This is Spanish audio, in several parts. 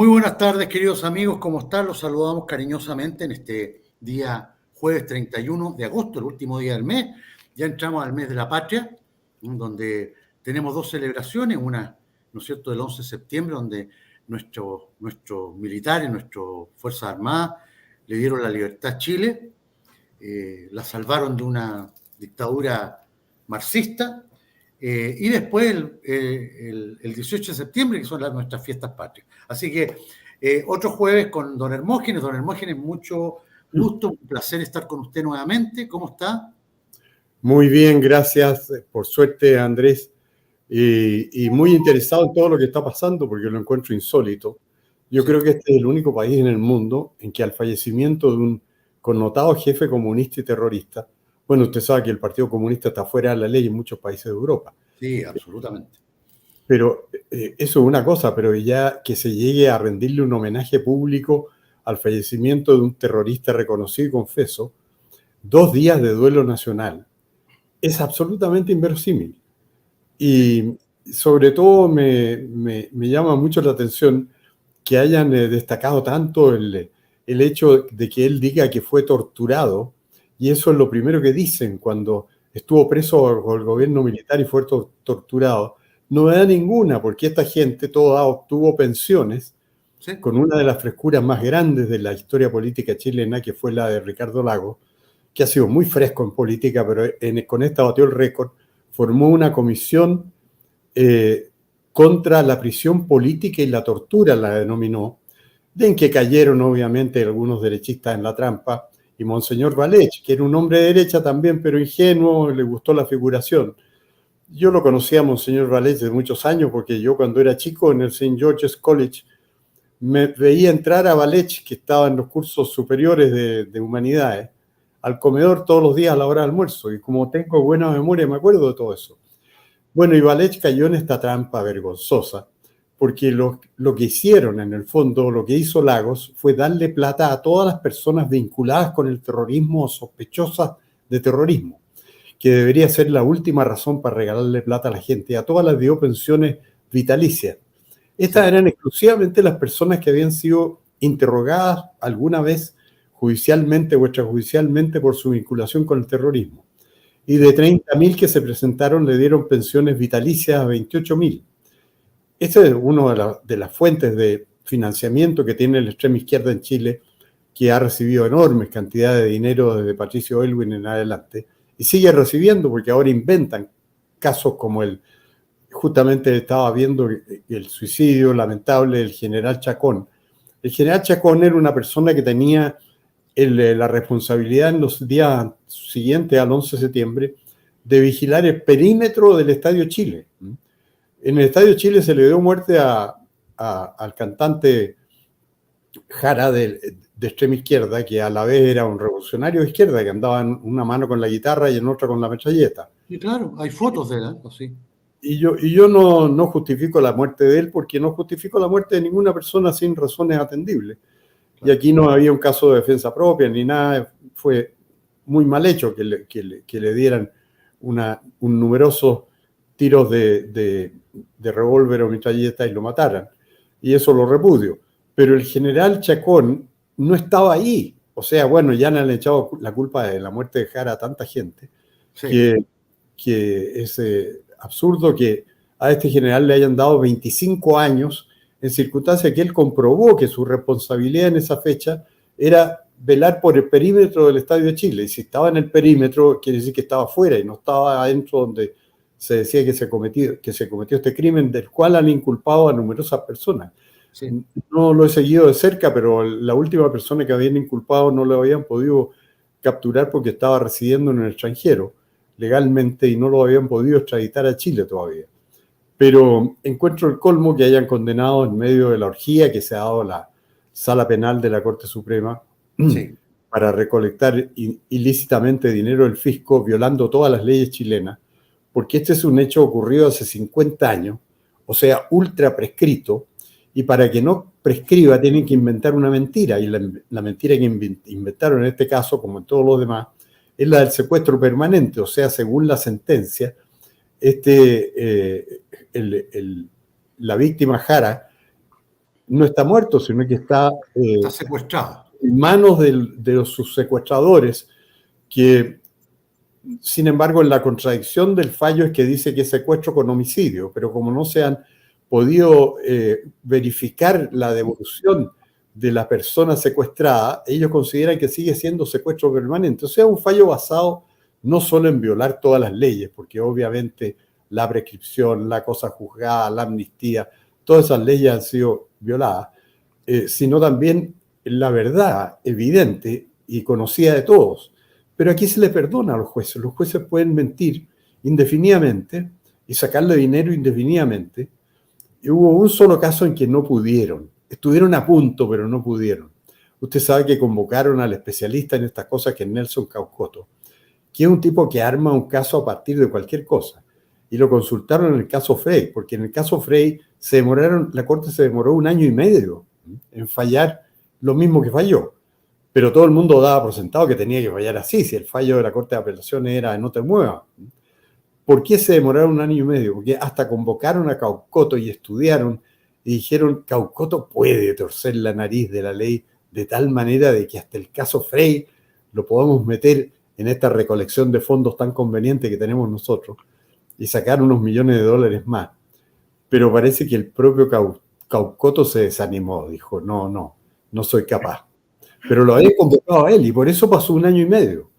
Muy buenas tardes, queridos amigos, ¿cómo están? Los saludamos cariñosamente en este día jueves 31 de agosto, el último día del mes. Ya entramos al mes de la patria, donde tenemos dos celebraciones, una, ¿no es cierto?, del 11 de septiembre, donde nuestros militares, nuestras Fuerzas Armadas, le dieron la libertad a Chile, la salvaron de una dictadura marxista, y después el 18 de septiembre, que son nuestras fiestas patrias. Así que otro jueves con don Hermógenes. Don Hermógenes, mucho gusto, un placer estar con usted nuevamente. ¿Cómo está? Muy bien, gracias. Por suerte, Andrés. Y muy interesado en todo lo que está pasando porque lo encuentro insólito. Yo creo que este es el único país en el mundo en que al fallecimiento de un connotado jefe comunista y terrorista, bueno, usted sabe que el Partido Comunista está fuera de la ley en muchos países de Europa. Sí, absolutamente. Pero eso es una cosa, pero ya que se llegue a rendirle un homenaje público al fallecimiento de un terrorista reconocido y confeso, 2 días de duelo nacional, es absolutamente inverosímil. Y sobre todo me llama mucho la atención que hayan destacado tanto el hecho de que él diga que fue torturado, y eso es lo primero que dicen cuando estuvo preso por el gobierno militar y fue torturado. No da ninguna, porque esta gente toda obtuvo pensiones con una de las frescuras más grandes de la historia política chilena, que fue la de Ricardo Lagos, que ha sido muy fresco en política, pero con esta batió el récord. Formó una comisión contra la prisión política y la tortura, la denominó, en que cayeron obviamente algunos derechistas en la trampa, y Monseñor Valech, que era un hombre de derecha también, pero ingenuo, le gustó la figuración. Yo lo conocía a Monseñor Valech de muchos años, porque yo cuando era chico en el St. George's College me veía entrar a Valech, que estaba en los cursos superiores de humanidades, al comedor todos los días a la hora de almuerzo, y como tengo buena memoria me acuerdo de todo eso. Bueno, y Valech cayó en esta trampa vergonzosa, porque lo que hicieron en el fondo, lo que hizo Lagos, fue darle plata a todas las personas vinculadas con el terrorismo o sospechosas de terrorismo, que debería ser la última razón para regalarle plata a la gente. A todas las dio pensiones vitalicias. Estas eran exclusivamente las personas que habían sido interrogadas alguna vez judicialmente o extrajudicialmente por su vinculación con el terrorismo. Y de 30.000 que se presentaron le dieron pensiones vitalicias a 28.000. Esta es una de las fuentes de financiamiento que tiene la extrema izquierda en Chile, que ha recibido enormes cantidades de dinero desde Patricio Aylwin en adelante, y sigue recibiendo porque ahora inventan casos como justamente estaba viendo el suicidio lamentable del general Chacón. El general Chacón era una persona que tenía la responsabilidad en los días siguientes al 11 de septiembre de vigilar el perímetro del Estadio Chile. En el Estadio Chile se le dio muerte al cantante Jara de extrema izquierda, que a la vez era un revolucionario de izquierda, que andaba en una mano con la guitarra y en otra con la metralleta. Y claro, hay fotos de él, así. Y yo no justifico la muerte de él, porque no justifico la muerte de ninguna persona sin razones atendibles. Y aquí no había un caso de defensa propia ni nada, fue muy mal hecho que le dieran un numerosos tiros de revólver o metralleta y lo mataran. Y eso lo repudio. Pero el general Chacón no estaba ahí. O sea, bueno, ya le han echado la culpa de la muerte de Jara a tanta gente, que es absurdo que a este general le hayan dado 25 años en circunstancias que él comprobó que su responsabilidad en esa fecha era velar por el perímetro del Estadio de Chile. Y si estaba en el perímetro, quiere decir que estaba fuera y no estaba adentro donde se decía que se cometió este crimen, del cual han inculpado a numerosas personas. Sí. No lo he seguido de cerca, pero la última persona que habían inculpado no lo habían podido capturar porque estaba residiendo en el extranjero legalmente y no lo habían podido extraditar a Chile todavía. Pero encuentro el colmo que hayan condenado en medio de la orgía que se ha dado la Sala Penal de la Corte Suprema para recolectar ilícitamente dinero del fisco, violando todas las leyes chilenas, porque este es un hecho ocurrido hace 50 años, o sea, ultra prescrito, y para que no prescriba tienen que inventar una mentira, y la mentira que inventaron en este caso, como en todos los demás, es la del secuestro permanente, o sea, según la sentencia, la víctima Jara no está muerto, sino que está Está secuestrado. en manos de sus secuestradores, que, sin embargo, la contradicción del fallo es que dice que es secuestro con homicidio, pero como no se han podido verificar la devolución de la persona secuestrada, ellos consideran que sigue siendo secuestro permanente. O sea, un fallo basado no solo en violar todas las leyes, porque obviamente la prescripción, la cosa juzgada, la amnistía, todas esas leyes han sido violadas, sino también la verdad evidente y conocida de todos. Pero aquí se le perdona a los jueces. Los jueces pueden mentir indefinidamente y sacarle dinero indefinidamente. Y hubo un solo caso en que no pudieron. Estuvieron a punto, pero no pudieron. Usted sabe que convocaron al especialista en estas cosas, que es Nelson Caucoto, que es un tipo que arma un caso a partir de cualquier cosa. Y lo consultaron en el caso Frey, porque en el caso Frey la Corte se demoró 1 año y medio en fallar lo mismo que falló. Pero todo el mundo daba por sentado que tenía que fallar así, si el fallo de la Corte de Apelaciones era no te muevas. ¿Por qué se demoraron 1 año y medio? Porque hasta convocaron a Caucoto y estudiaron y dijeron, Caucoto puede torcer la nariz de la ley de tal manera de que hasta el caso Frey lo podamos meter en esta recolección de fondos tan conveniente que tenemos nosotros y sacar unos millones de dólares más. Pero parece que el propio Caucoto se desanimó, dijo, no soy capaz. Pero lo había convocado a él y por eso pasó 1 año y medio.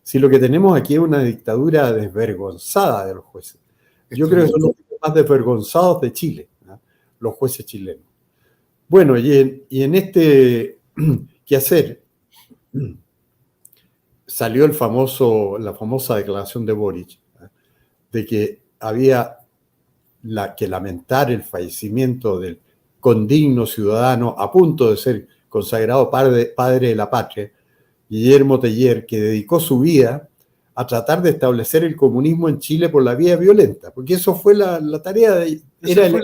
Si lo que tenemos aquí es una dictadura desvergonzada de los jueces. Yo creo que son los más desvergonzados de Chile, ¿no? Los jueces chilenos. Bueno, y en este quehacer salió la famosa declaración de Boric, ¿no?, de que había que lamentar el fallecimiento del condigno ciudadano a punto de ser consagrado padre de la patria, Guillermo Teller, que dedicó su vida a tratar de establecer el comunismo en Chile por la vía violenta, porque eso fue la tarea de... Era el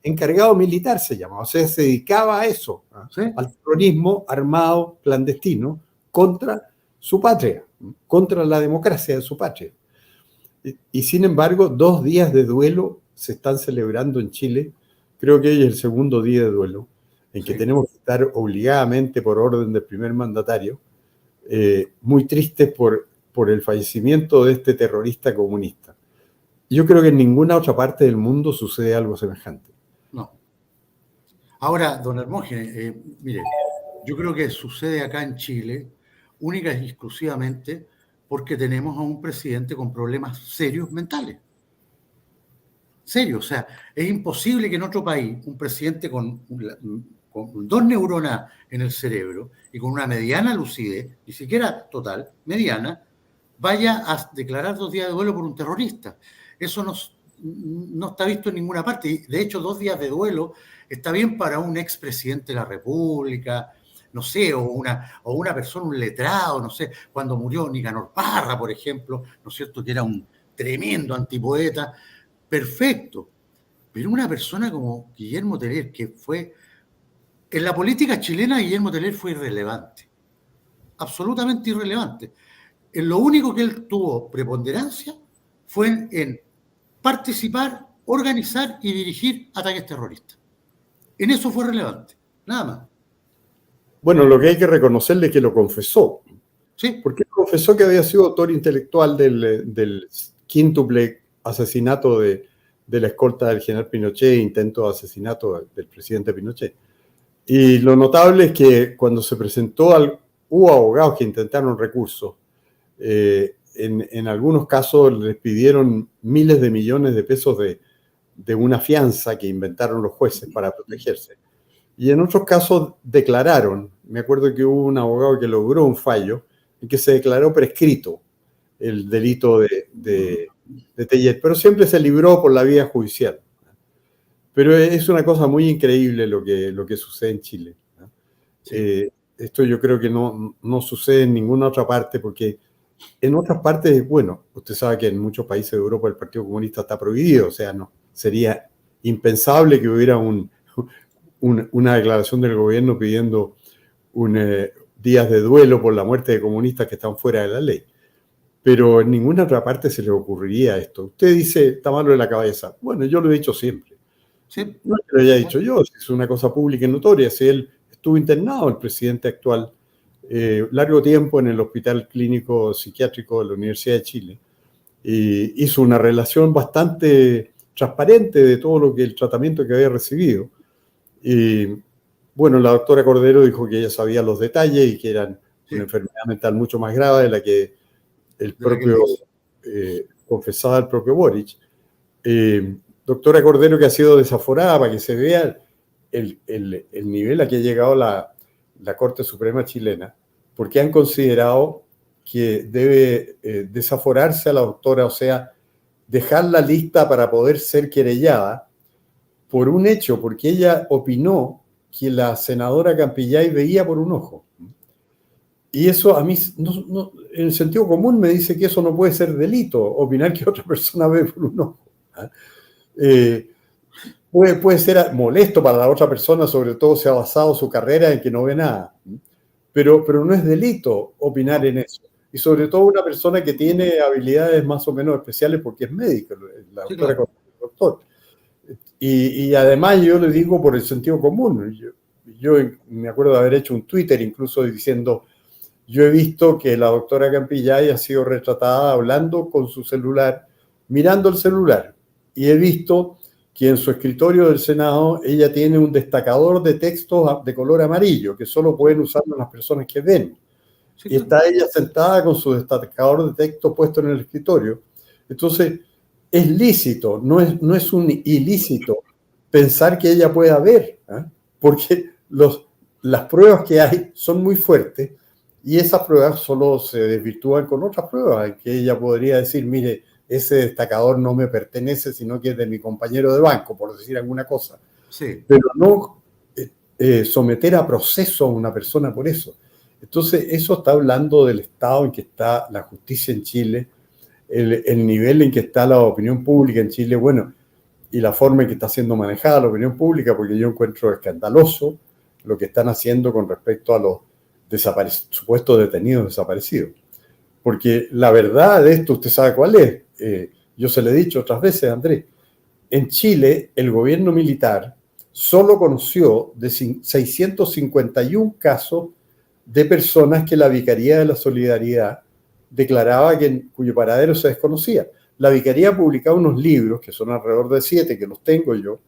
encargado militar, se llamaba, o sea, se dedicaba a eso, ¿sí?, al terrorismo armado clandestino contra su patria, contra la democracia de su patria. Y sin embargo, 2 días de duelo se están celebrando en Chile. Creo que hoy es el segundo día de duelo, en que tenemos que estar obligadamente, por orden del primer mandatario, muy tristes por el fallecimiento de este terrorista comunista. Yo creo que en ninguna otra parte del mundo sucede algo semejante. No. Ahora, don Hermógenes, mire, yo creo que sucede acá en Chile única y exclusivamente porque tenemos a un presidente con problemas serios mentales. Serio, o sea, es imposible que en otro país un presidente con 2 neuronas en el cerebro y con una mediana lucidez, ni siquiera total, mediana, vaya a declarar 2 días de duelo por un terrorista. Eso no está visto en ninguna parte. De hecho, 2 días de duelo está bien para un expresidente de la República, no sé, o una persona, un letrado, no sé, cuando murió Nicanor Parra, por ejemplo, ¿no es cierto?, que era un tremendo antipoeta. Perfecto, pero una persona como Guillermo Teller, que fue, en la política chilena, Guillermo Teller fue irrelevante, absolutamente irrelevante. En lo único que él tuvo preponderancia fue en participar, organizar y dirigir ataques terroristas. En eso fue relevante, nada más. Bueno, lo que hay que reconocerle es que lo confesó. Sí. Porque confesó que había sido autor intelectual del quíntuple asesinato de la escolta del general Pinochet, intento de asesinato del presidente Pinochet. Y lo notable es que cuando se presentó, hubo abogados que intentaron recursos. En algunos casos les pidieron miles de millones de pesos de una fianza que inventaron los jueces para protegerse. Y en otros casos declararon, me acuerdo que hubo un abogado que logró un fallo en que se declaró prescrito el delito de Teller, pero siempre se libró por la vía judicial. Pero es una cosa muy increíble lo que sucede en Chile, ¿no? Sí. Esto yo creo que no sucede en ninguna otra parte, porque en otras partes, bueno, usted sabe que en muchos países de Europa el Partido Comunista está prohibido, o sea, no sería impensable que hubiera una declaración del gobierno pidiendo días de duelo por la muerte de comunistas que están fuera de la ley. Pero en ninguna otra parte se le ocurriría esto. Usted dice, está malo de la cabeza. Bueno, yo lo he dicho siempre. Sí. No es que lo haya dicho yo, es una cosa pública y notoria. Si él estuvo internado, el presidente actual, largo tiempo en el Hospital Clínico Psiquiátrico de la Universidad de Chile, y hizo una relación bastante transparente de todo lo que el tratamiento que había recibido. Y bueno, la doctora Cordero dijo que ella sabía los detalles y que eran una enfermedad mental mucho más grave de la que el propio confesaba el propio Boric. Doctora Cordero, que ha sido desaforada para que se vea el nivel a que ha llegado la Corte Suprema chilena, porque han considerado que debe desaforarse a la doctora, o sea, dejarla lista para poder ser querellada por un hecho, porque ella opinó que la senadora Campillay veía por un ojo. Y eso a mí, en el sentido común me dice que eso no puede ser delito, opinar que otra persona ve por un ojo. Puede ser molesto para la otra persona, sobre todo si ha basado su carrera en que no ve nada. Pero no es delito opinar en eso. Y sobre todo una persona que tiene habilidades más o menos especiales porque es médico, la doctora, claro, doctor. Y además yo le digo por el sentido común. Yo me acuerdo de haber hecho un Twitter incluso diciendo, yo he visto que la doctora Campillay ha sido retratada hablando con su celular, mirando el celular. Y he visto que en su escritorio del Senado ella tiene un destacador de textos de color amarillo, que solo pueden usarlo las personas que ven. Sí, y está ella sentada con su destacador de texto puesto en el escritorio. Entonces, es lícito, no es un ilícito pensar que ella pueda ver, ¿eh? Porque las pruebas que hay son muy fuertes y esas pruebas solo se desvirtúan con otras pruebas, en que ella podría decir, mire, ese destacador no me pertenece, sino que es de mi compañero de banco, por decir alguna cosa. Sí. Pero no someter a proceso a una persona por eso. Entonces, eso está hablando del estado en que está la justicia en Chile, el nivel en que está la opinión pública en Chile, bueno, y la forma en que está siendo manejada la opinión pública, porque yo encuentro escandaloso lo que están haciendo con respecto a los supuestos detenidos desaparecidos. Porque la verdad de esto, usted sabe cuál es. Yo se lo he dicho otras veces, Andrés. En Chile, el gobierno militar solo conoció de 651 casos de personas que la Vicaría de la Solidaridad declaraba cuyo paradero se desconocía. La Vicaría ha publicado unos libros, que son alrededor de 7, que los tengo yo,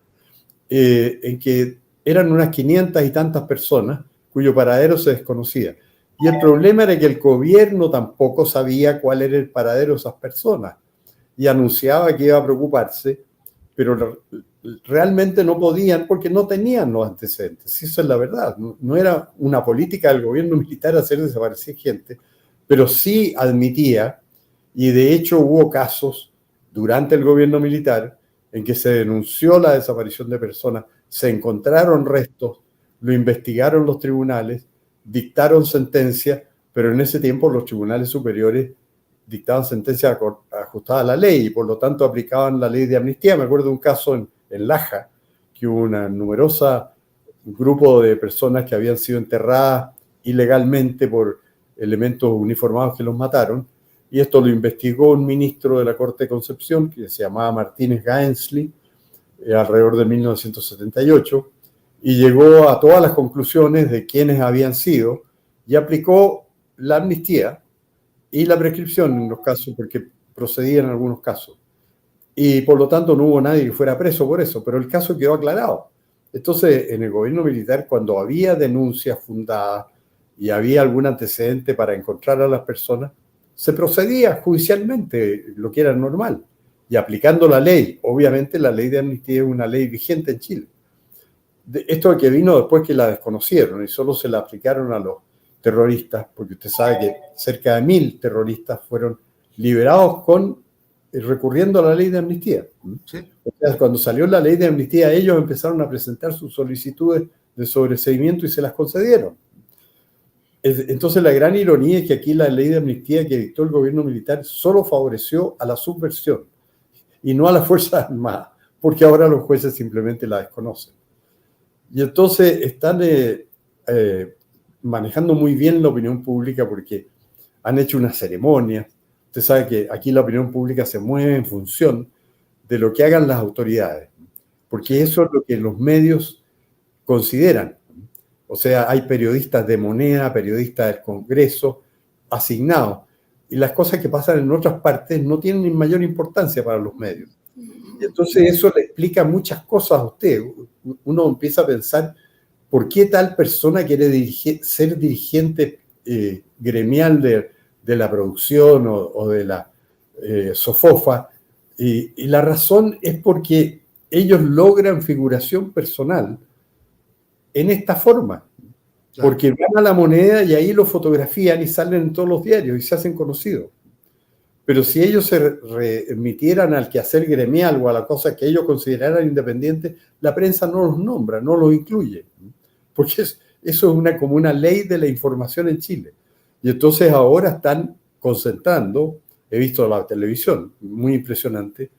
en que eran unas 500 y tantas personas cuyo paradero se desconocía. Y el problema era que el gobierno tampoco sabía cuál era el paradero de esas personas y anunciaba que iba a preocuparse, pero realmente no podían porque no tenían los antecedentes. Eso es la verdad. No era una política del gobierno militar hacer desaparecer gente, pero sí admitía, y de hecho hubo casos durante el gobierno militar en que se denunció la desaparición de personas, se encontraron restos, lo investigaron los tribunales, dictaron sentencia, pero en ese tiempo los tribunales superiores dictaban sentencias ajustadas a la ley y por lo tanto aplicaban la ley de amnistía. Me acuerdo de un caso en Laja, que hubo una numerosa grupo de personas que habían sido enterradas ilegalmente por elementos uniformados que los mataron, y esto lo investigó un ministro de la Corte de Concepción que se llamaba Martínez Gaensly, alrededor de 1978, y llegó a todas las conclusiones de quiénes habían sido y aplicó la amnistía y la prescripción en los casos, porque procedían en algunos casos. Y por lo tanto no hubo nadie que fuera preso por eso, pero el caso quedó aclarado. Entonces, en el gobierno militar, cuando había denuncias fundadas y había algún antecedente para encontrar a las personas, se procedía judicialmente, lo que era normal, y aplicando la ley. Obviamente la ley de amnistía es una ley vigente en Chile. Esto que vino después que la desconocieron y solo se la aplicaron a los terroristas, porque usted sabe que cerca de 1000 terroristas fueron liberados recurriendo a la ley de amnistía. ¿Sí? O sea, cuando salió la ley de amnistía, ellos empezaron a presentar sus solicitudes de sobreseimiento y se las concedieron. Entonces, la gran ironía es que aquí la ley de amnistía que dictó el gobierno militar solo favoreció a la subversión y no a las Fuerzas Armadas, porque ahora los jueces simplemente la desconocen. Y entonces están manejando muy bien la opinión pública porque han hecho una ceremonia. Usted sabe que aquí la opinión pública se mueve en función de lo que hagan las autoridades. porque eso es lo que los medios consideran. O sea, hay periodistas de Moneda, periodistas del Congreso, asignados. Y las cosas que pasan en otras partes no tienen ni mayor importancia para los medios. Y entonces eso le explica muchas cosas a usted. Uno empieza a pensar, ¿por qué tal persona quiere ser dirigente gremial de la producción o de la SOFOFA? Y la razón es porque ellos logran figuración personal en esta forma. Claro. Porque van a la Moneda y ahí lo fotografían y salen en todos los diarios y se hacen conocidos. Pero si ellos se remitieran al quehacer gremial o a la cosa que ellos consideraran independiente, la prensa no los nombra, no los incluye. Porque eso es como una ley de la información en Chile. Y entonces ahora están concentrando, he visto la televisión, muy impresionante,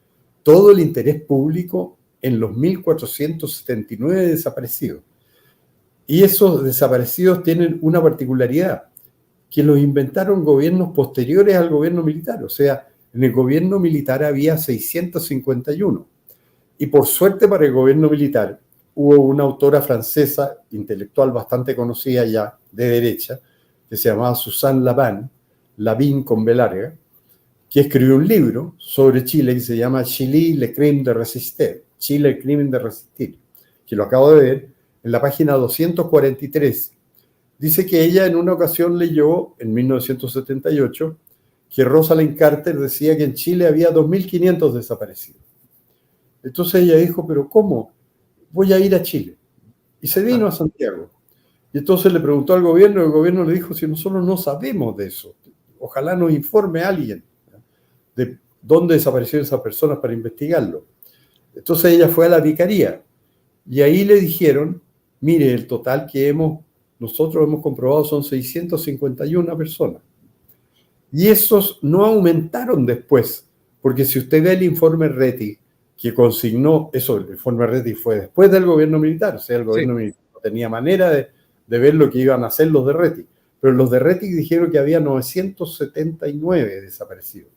todo el interés público en los 1.479 desaparecidos. Y esos desaparecidos tienen una particularidad, que los inventaron gobiernos posteriores al gobierno militar. O sea, en el gobierno militar había 651. Y por suerte para el gobierno militar, hubo una autora francesa, intelectual bastante conocida ya, de derecha, que se llamaba Suzanne Labin con B larga, que escribió un libro sobre Chile que se llama Chile, le crime de resistir, Chile, el crimen de resistir, que lo acabo de ver en la página 243. Dice que ella en una ocasión leyó, en 1978, que Rosalind Carter decía que en Chile había 2.500 desaparecidos. Entonces ella dijo, ¿pero cómo? Voy a ir a Chile. Y se vino a Santiago. Y entonces le preguntó al gobierno, y el gobierno le dijo, si nosotros no sabemos de eso, ojalá nos informe alguien de dónde desaparecieron esas personas para investigarlo. Entonces ella fue a la vicaría y ahí le dijeron, mire, el total que nosotros hemos comprobado son 651 personas. Y esos no aumentaron después, porque si usted ve el informe Rettig, que consignó, eso, el informe Rettig fue después del gobierno militar, o sea, el gobierno militar no tenía manera de ver lo que iban a hacer los de Rettig, pero los de Rettig dijeron que había 979 desaparecidos.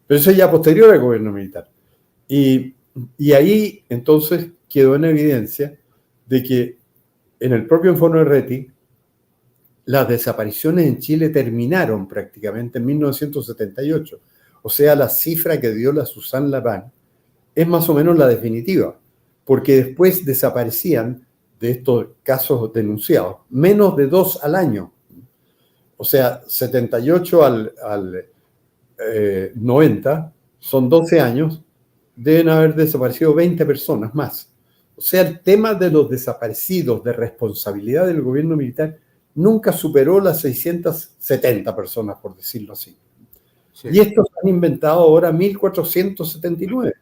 Pero eso ya posterior al gobierno militar. Y ahí entonces quedó en evidencia de que en el propio informe Rettig las desapariciones en Chile terminaron prácticamente en 1978. O sea, la cifra que dio la Suzanne Labin es más o menos la definitiva, porque después desaparecían de estos casos denunciados menos de 2 al año. O sea, 78 al 90 son 12 años, deben haber desaparecido 20 personas más. O sea, el tema de los desaparecidos de responsabilidad del gobierno militar nunca superó las 670 personas, por decirlo así. Sí. Y estos han inventado ahora 1.479.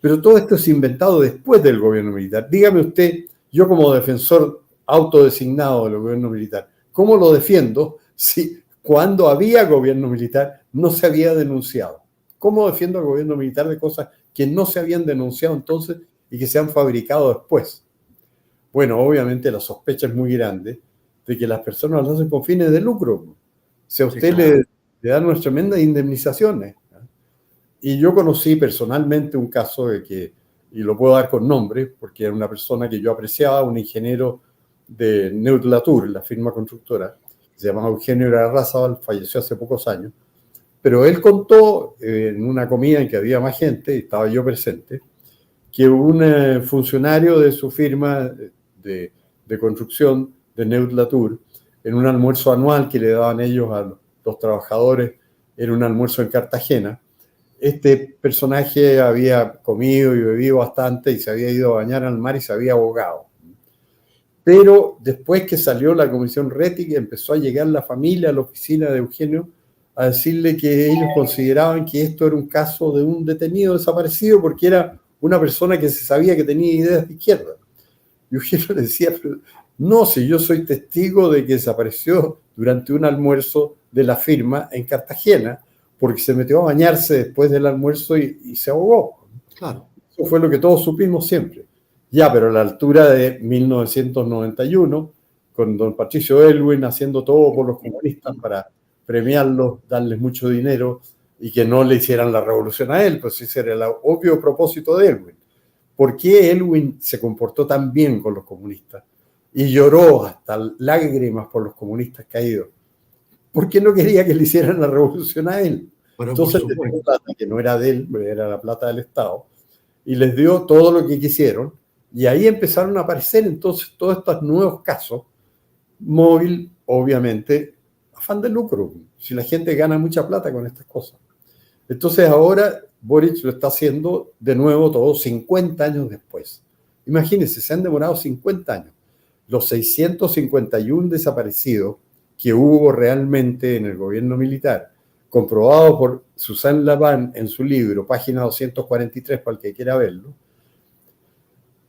Pero todo esto es inventado después del gobierno militar. Dígame usted, yo como defensor autodesignado del gobierno militar, ¿cómo lo defiendo si cuando había gobierno militar no se había denunciado? ¿Cómo defiendo al gobierno militar de cosas que no se habían denunciado entonces y que se han fabricado después? Bueno, obviamente la sospecha es muy grande de que las personas lo hacen con fines de lucro. Si a usted le dan unas tremendas indemnizaciones. Y yo conocí personalmente un caso de que, y lo puedo dar con nombre, porque era una persona que yo apreciaba, un ingeniero de Neutlatur, la firma constructora, que se llamaba Eugenio Arrazábal, falleció hace pocos años, pero él contó en una comida en que había más gente, y estaba yo presente, que un funcionario de su firma de construcción de Neutlatur, en un almuerzo anual que le daban ellos a los trabajadores, en un almuerzo en Cartagena, este personaje había comido y bebido bastante y se había ido a bañar al mar y se había ahogado. Pero después que salió la comisión Rettig, empezó a llegar la familia a la oficina de Eugenio a decirle que ellos consideraban que esto era un caso de un detenido desaparecido porque era una persona que se sabía que tenía ideas de izquierda. Y Eugenio le decía, no, si yo soy testigo de que desapareció durante un almuerzo de la firma en Cartagena, porque se metió a bañarse después del almuerzo y se ahogó. Claro. Eso fue lo que todos supimos siempre. Ya, pero a la altura de 1991, con don Patricio Aylwin haciendo todo por los comunistas para premiarlos, darles mucho dinero y que no le hicieran la revolución a él, pues ese era el obvio propósito de Aylwin. por qué Elwin se comportó tan bien con los comunistas y lloró hasta lágrimas por los comunistas caídos. ¿Por qué no quería que le hicieran la revolución a él? Pero Entonces le dio plata, que no era de él, era la plata del Estado, y les dio todo lo que quisieron, y ahí empezaron a aparecer entonces todos estos nuevos casos. Móvil, obviamente, afán de lucro, si la gente gana mucha plata con estas cosas. Entonces ahora Boric lo está haciendo de nuevo todo 50 años después. Imagínense, se han demorado 50 años. Los 651 desaparecidos que hubo realmente en el gobierno militar, comprobado por Susan Laván en su libro, página 243, para el que quiera verlo,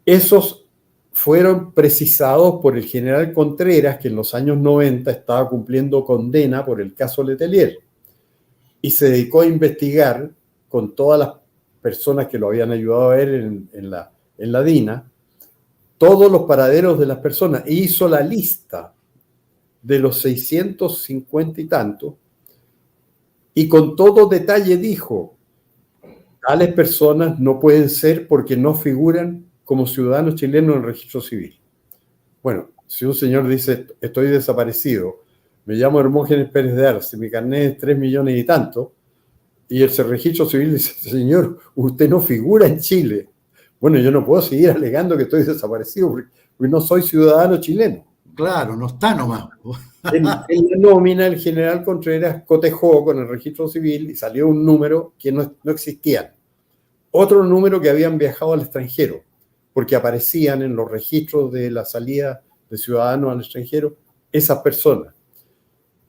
esos fueron precisados por el general Contreras, que en los años 90 estaba cumpliendo condena por el caso Letelier, y se dedicó a investigar con todas las personas que lo habían ayudado a él en la DINA, todos los paraderos de las personas, e hizo la lista de los 650 y tantos, y con todo detalle dijo, tales personas no pueden ser porque no figuran como ciudadanos chilenos en el registro civil. Bueno, si un señor dice, estoy desaparecido, me llamo Hermógenes Pérez de Arce, mi carnet es 3 millones y tanto, y el registro civil dice, señor, usted no figura en Chile. Bueno, yo no puedo seguir alegando que estoy desaparecido porque no soy ciudadano chileno. Claro, no está nomás. En la nómina, el general Contreras cotejó con el registro civil y salió un número que no existía. Otro número que habían viajado al extranjero, porque aparecían en los registros de la salida de ciudadanos al extranjero esas personas.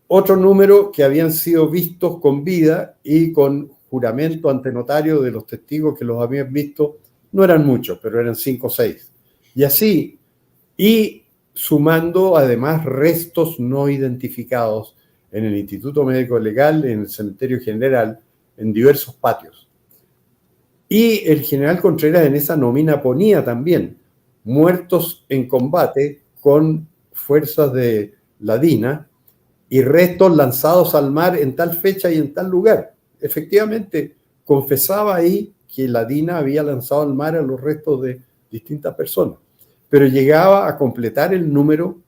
Otro número que habían sido vistos con vida y con juramento ante notario de los testigos que los habían visto, no eran muchos, pero eran 5 o 6. Y así, y sumando además restos no identificados en el Instituto Médico Legal, en el Cementerio General, en diversos patios. Y el general Contreras en esa nómina ponía también muertos en combate con fuerzas de la DINA y restos lanzados al mar en tal fecha y en tal lugar. Efectivamente, confesaba ahí que la DINA había lanzado al mar a los restos de distintas personas, pero llegaba a completar el número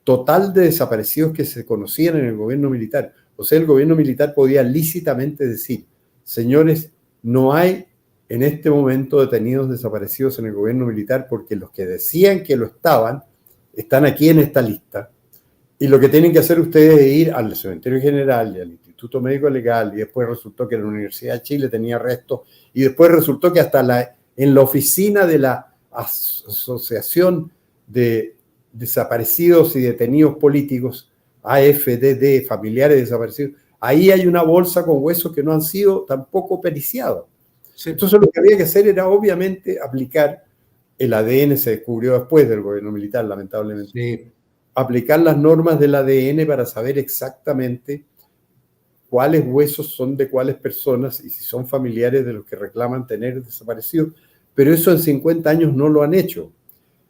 total de desaparecidos que se conocían en el gobierno militar. O sea, el gobierno militar podía lícitamente decir, señores, no hay en este momento detenidos desaparecidos en el gobierno militar porque los que decían que lo estaban, están aquí en esta lista. Y lo que tienen que hacer ustedes es ir al Cementerio General y al Instituto Médico Legal, y después resultó que la Universidad de Chile tenía restos, y después resultó que hasta en la oficina de la Asociación de Desaparecidos y Detenidos Políticos, AFDD, Familiares Desaparecidos, ahí hay una bolsa con huesos que no han sido tampoco periciados. Sí. Entonces lo que había que hacer era obviamente aplicar, el ADN se descubrió después del gobierno militar, lamentablemente, sí, aplicar las normas del ADN para saber exactamente cuáles huesos son de cuáles personas y si son familiares de los que reclaman tener desaparecidos. Pero eso en 50 años no lo han hecho.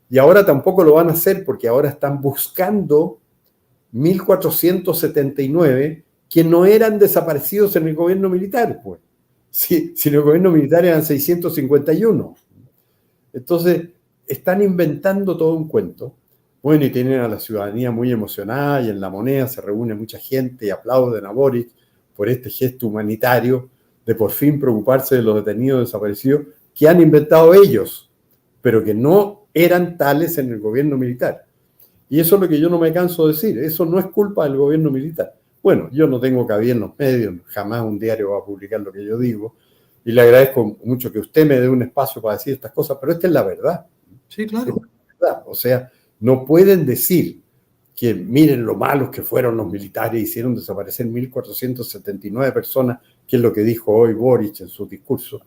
Y ahora tampoco lo van a hacer porque ahora están buscando 1.479 que no eran desaparecidos en el gobierno militar. Pues. Si en el gobierno militar eran 651. Entonces, están inventando todo un cuento. Bueno, y tienen a la ciudadanía muy emocionada y en La Moneda se reúne mucha gente y aplauden a Boric por este gesto humanitario de por fin preocuparse de los detenidos desaparecidos que han inventado ellos, pero que no eran tales en el gobierno militar. Y eso es lo que yo no me canso de decir, eso no es culpa del gobierno militar. Bueno, yo no tengo cabida en los medios, jamás un diario va a publicar lo que yo digo, y le agradezco mucho que usted me dé un espacio para decir estas cosas, pero esta es la verdad. Sí, claro. Esta es la verdad. O sea, no pueden decir que miren lo malos que fueron los militares, hicieron desaparecer 1.479 personas, que es lo que dijo hoy Boric en su discurso,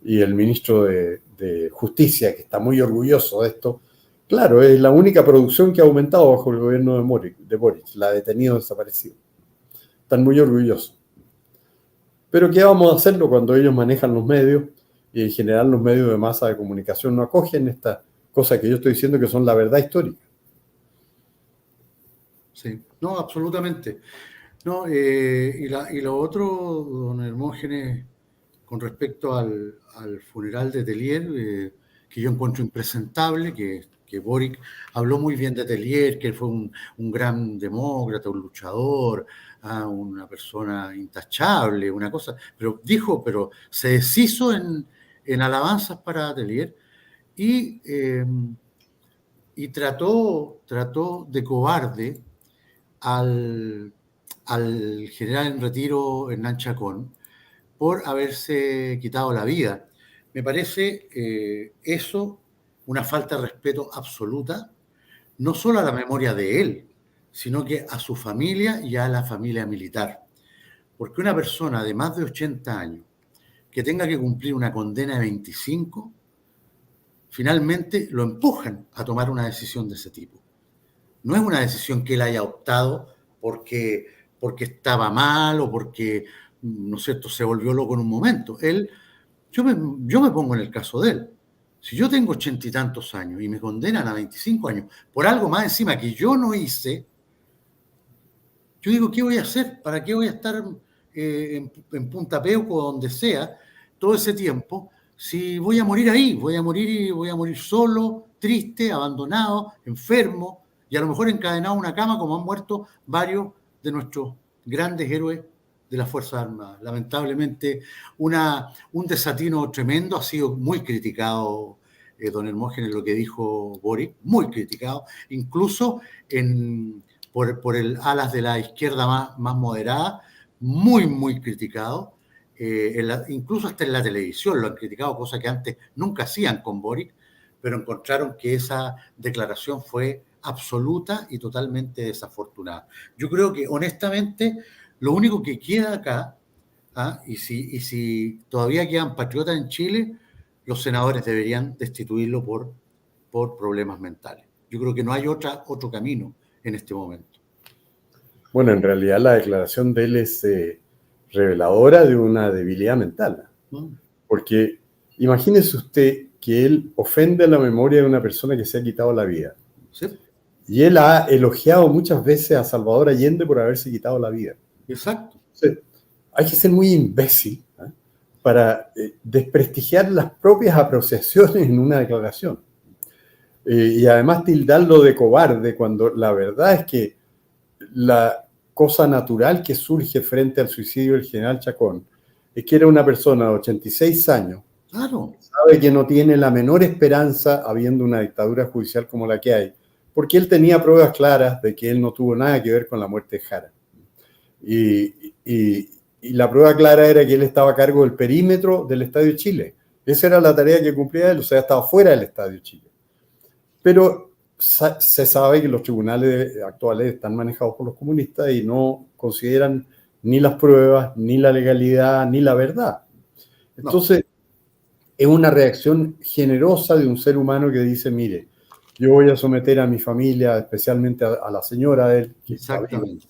y el ministro de Justicia, que está muy orgulloso de esto. Claro, es la única producción que ha aumentado bajo el gobierno de Boric, la de detenidos desaparecidos. Están muy orgullosos. Pero ¿qué vamos a hacerlo cuando ellos manejan los medios y en general los medios de masa de comunicación no acogen estas cosas que yo estoy diciendo que son la verdad histórica? Sí, no, absolutamente. No, y lo otro, don Hermógenes, con respecto al funeral de Tellier, que yo encuentro impresentable, que Boric habló muy bien de Tellier, que él fue un gran demócrata, un luchador, una persona intachable, una cosa, pero se deshizo en alabanzas para Tellier y, y trató de cobarde al general en retiro Hernán Chacón por haberse quitado la vida. Me parece eso una falta de respeto absoluta, no solo a la memoria de él, sino que a su familia y a la familia militar. Porque una persona de más de 80 años que tenga que cumplir una condena de 25, finalmente lo empujan a tomar una decisión de ese tipo. No es una decisión que él haya optado porque estaba mal o porque, ¿no es cierto?, se volvió loco en un momento. Yo me pongo en el caso de él. Si yo tengo 80 y tantos años y me condenan a 25 años por algo más encima que yo no hice, yo digo, ¿qué voy a hacer? ¿Para qué voy a estar en Punta Peuco o donde sea todo ese tiempo si voy a morir ahí? Voy a morir solo, triste, abandonado, enfermo y a lo mejor encadenado a una cama como han muerto varios de nuestros grandes héroes de las Fuerzas Armadas. Lamentablemente, un desatino tremendo, ha sido muy criticado don Hermógenes lo que dijo Boric, muy criticado, incluso por el alas de la izquierda más moderada, muy criticado, incluso hasta en la televisión lo han criticado, cosa que antes nunca hacían con Boric, pero encontraron que esa declaración fue absoluta y totalmente desafortunada. Yo creo que, honestamente, lo único que queda acá, y si todavía quedan patriotas en Chile, los senadores deberían destituirlo por problemas mentales. Yo creo que no hay otro camino en este momento. Bueno, en realidad la declaración de él es reveladora de una debilidad mental. Porque imagínese usted que él ofende la memoria de una persona que se ha quitado la vida. ¿Sí? Y él ha elogiado muchas veces a Salvador Allende por haberse quitado la vida. Exacto. Entonces, hay que ser muy imbécil para desprestigiar las propias apreciaciones en una declaración. Y además tildarlo de cobarde cuando la verdad es que la cosa natural que surge frente al suicidio del general Chacón es que era una persona de 86 años, claro, que sabe que no tiene la menor esperanza habiendo una dictadura judicial como la que hay, porque él tenía pruebas claras de que él no tuvo nada que ver con la muerte de Jara. Y la prueba clara era que él estaba a cargo del perímetro del Estadio Chile. Esa era la tarea que cumplía él, o sea, estaba fuera del Estadio Chile. Pero se sabe que los tribunales actuales están manejados por los comunistas y no consideran ni las pruebas, ni la legalidad, ni la verdad. Entonces, es una reacción generosa de un ser humano que dice, mire, yo voy a someter a mi familia, especialmente a la señora de él, que exactamente,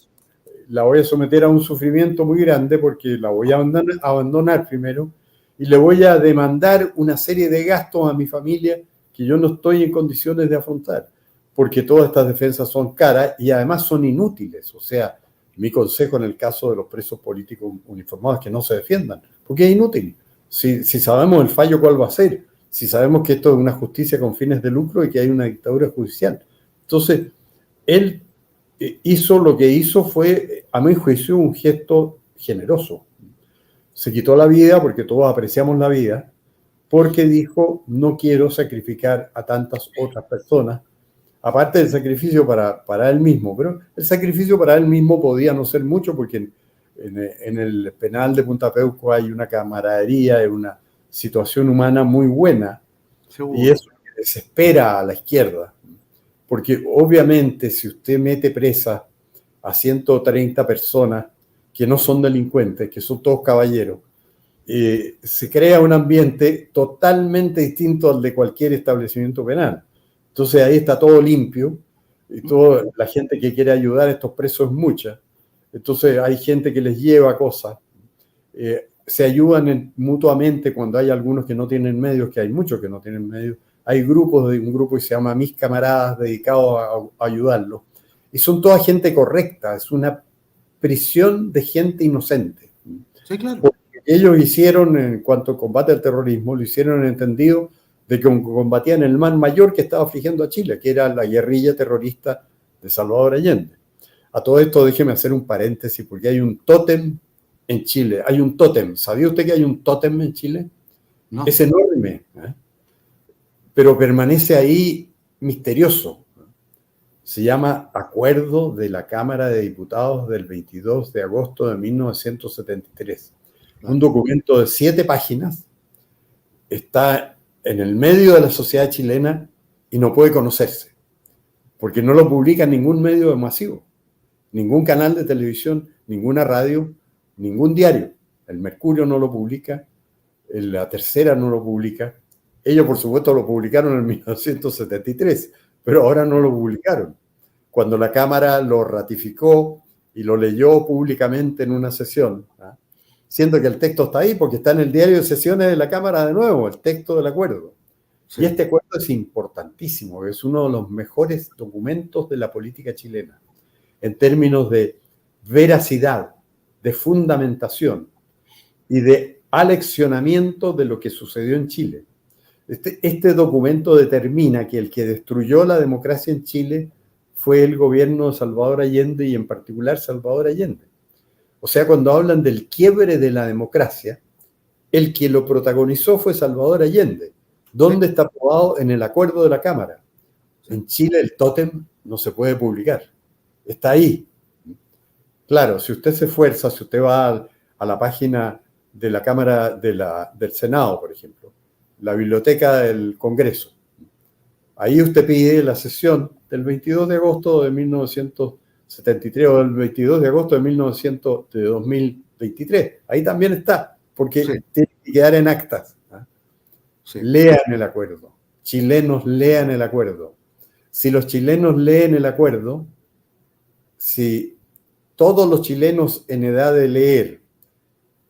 la voy a someter a un sufrimiento muy grande porque la voy a abandonar primero y le voy a demandar una serie de gastos a mi familia que yo no estoy en condiciones de afrontar, porque todas estas defensas son caras y además son inútiles. O sea, mi consejo en el caso de los presos políticos uniformados es que no se defiendan, porque es inútil. Si sabemos el fallo, ¿cuál va a ser? Si sabemos que esto es una justicia con fines de lucro y que hay una dictadura judicial. Entonces, él hizo lo que hizo fue, a mi juicio, un gesto generoso. Se quitó la vida porque todos apreciamos la vida, porque dijo, no quiero sacrificar a tantas otras personas, aparte del sacrificio para él mismo, pero el sacrificio para él mismo podía no ser mucho porque en el penal de Punta Peuco hay una camaradería, hay una situación humana muy buena. Seguro. Y eso desespera a la izquierda, porque obviamente si usted mete presa a 130 personas que no son delincuentes, que son todos caballeros, se crea un ambiente totalmente distinto al de cualquier establecimiento penal. Entonces ahí está todo limpio, y toda la gente que quiere ayudar a estos presos es mucha. Entonces hay gente que les lleva cosas, se ayudan mutuamente cuando hay algunos que no tienen medios, que hay muchos que no tienen medios. Hay grupos de un grupo que se llama Mis Camaradas dedicados a ayudarlos. Y son toda gente correcta, es una prisión de gente inocente. Sí, claro. Porque Ellos hicieron en cuanto a combate al terrorismo, lo hicieron en entendido de que combatían el mal mayor que estaba afligiendo a Chile, que era la guerrilla terrorista de Salvador Allende. A todo esto déjeme hacer un paréntesis, porque hay un tótem en Chile, hay un tótem. ¿Sabía usted que hay un tótem en Chile? No. Es enorme, pero permanece ahí misterioso. Se llama Acuerdo de la Cámara de Diputados del 22 de agosto de 1973. Un documento de 7 páginas, está en el medio de la sociedad chilena y no puede conocerse, porque no lo publica ningún medio masivo, ningún canal de televisión, ninguna radio, ningún diario. El Mercurio no lo publica, La Tercera no lo publica. Ellos, por supuesto, lo publicaron en 1973, pero ahora no lo publicaron. Cuando la Cámara lo ratificó y lo leyó públicamente en una sesión, siendo que el texto está ahí porque está en el diario de sesiones de la Cámara de nuevo, el texto del acuerdo. Sí. Y este acuerdo es importantísimo, es uno de los mejores documentos de la política chilena, en términos de veracidad, de fundamentación y de aleccionamiento de lo que sucedió en Chile. Este documento determina que el que destruyó la democracia en Chile fue el gobierno de Salvador Allende y en particular Salvador Allende. O sea, cuando hablan del quiebre de la democracia, el que lo protagonizó fue Salvador Allende. ¿Dónde está probado? En el acuerdo de la Cámara. En Chile el tótem no se puede publicar. Está ahí. Claro, si usted se esfuerza, si usted va a la página de la Cámara del Senado, por ejemplo, la biblioteca del Congreso, ahí usted pide la sesión del 22 de agosto de 1973 o del 22 de agosto de 2023. Ahí también está, porque sí, tiene que quedar en actas. Sí. Lean el acuerdo. Chilenos, lean el acuerdo. Si los chilenos leen el acuerdo, si todos los chilenos en edad de leer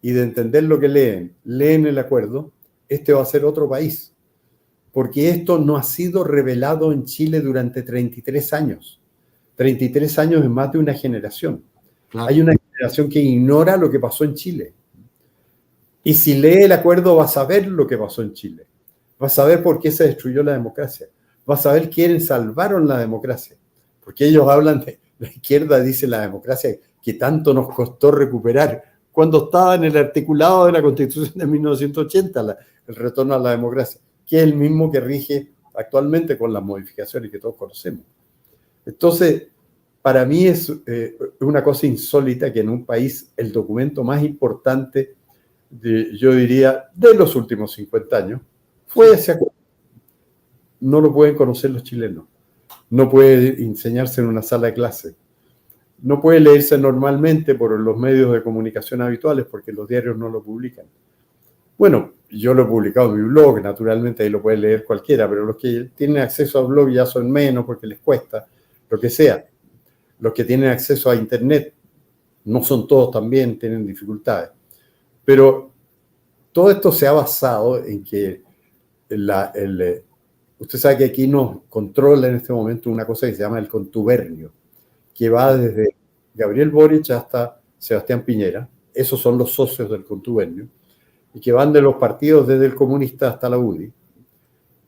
y de entender lo que leen el acuerdo, este va a ser otro país. Porque esto no ha sido revelado en Chile durante 33 años. 33 años es más de una generación. Claro. Hay una generación que ignora lo que pasó en Chile. Y si lee el acuerdo va a saber lo que pasó en Chile. Va a saber por qué se destruyó la democracia. Va a saber quiénes salvaron la democracia. Porque ellos hablan de la izquierda, dice la democracia, que tanto nos costó recuperar cuando estaba en el articulado de la Constitución de 1980, el retorno a la democracia, que es el mismo que rige actualmente con las modificaciones que todos conocemos. Entonces, para mí es una cosa insólita que en un país el documento más importante, yo diría, de los últimos 50 años, fue ese acuerdo. No lo pueden conocer los chilenos. No puede enseñarse en una sala de clase. No puede leerse normalmente por los medios de comunicación habituales porque los diarios no lo publican. Bueno, yo lo he publicado en mi blog, naturalmente ahí lo puede leer cualquiera, pero los que tienen acceso al blog ya son menos porque les cuesta, lo que sea. Los que tienen acceso a internet, no son todos también, tienen dificultades. Pero todo esto se ha basado en que usted sabe que aquí nos controla en este momento una cosa que se llama el contubernio, que va desde Gabriel Boric hasta Sebastián Piñera. Esos son los socios del contubernio, y que van de los partidos desde el comunista hasta la UDI.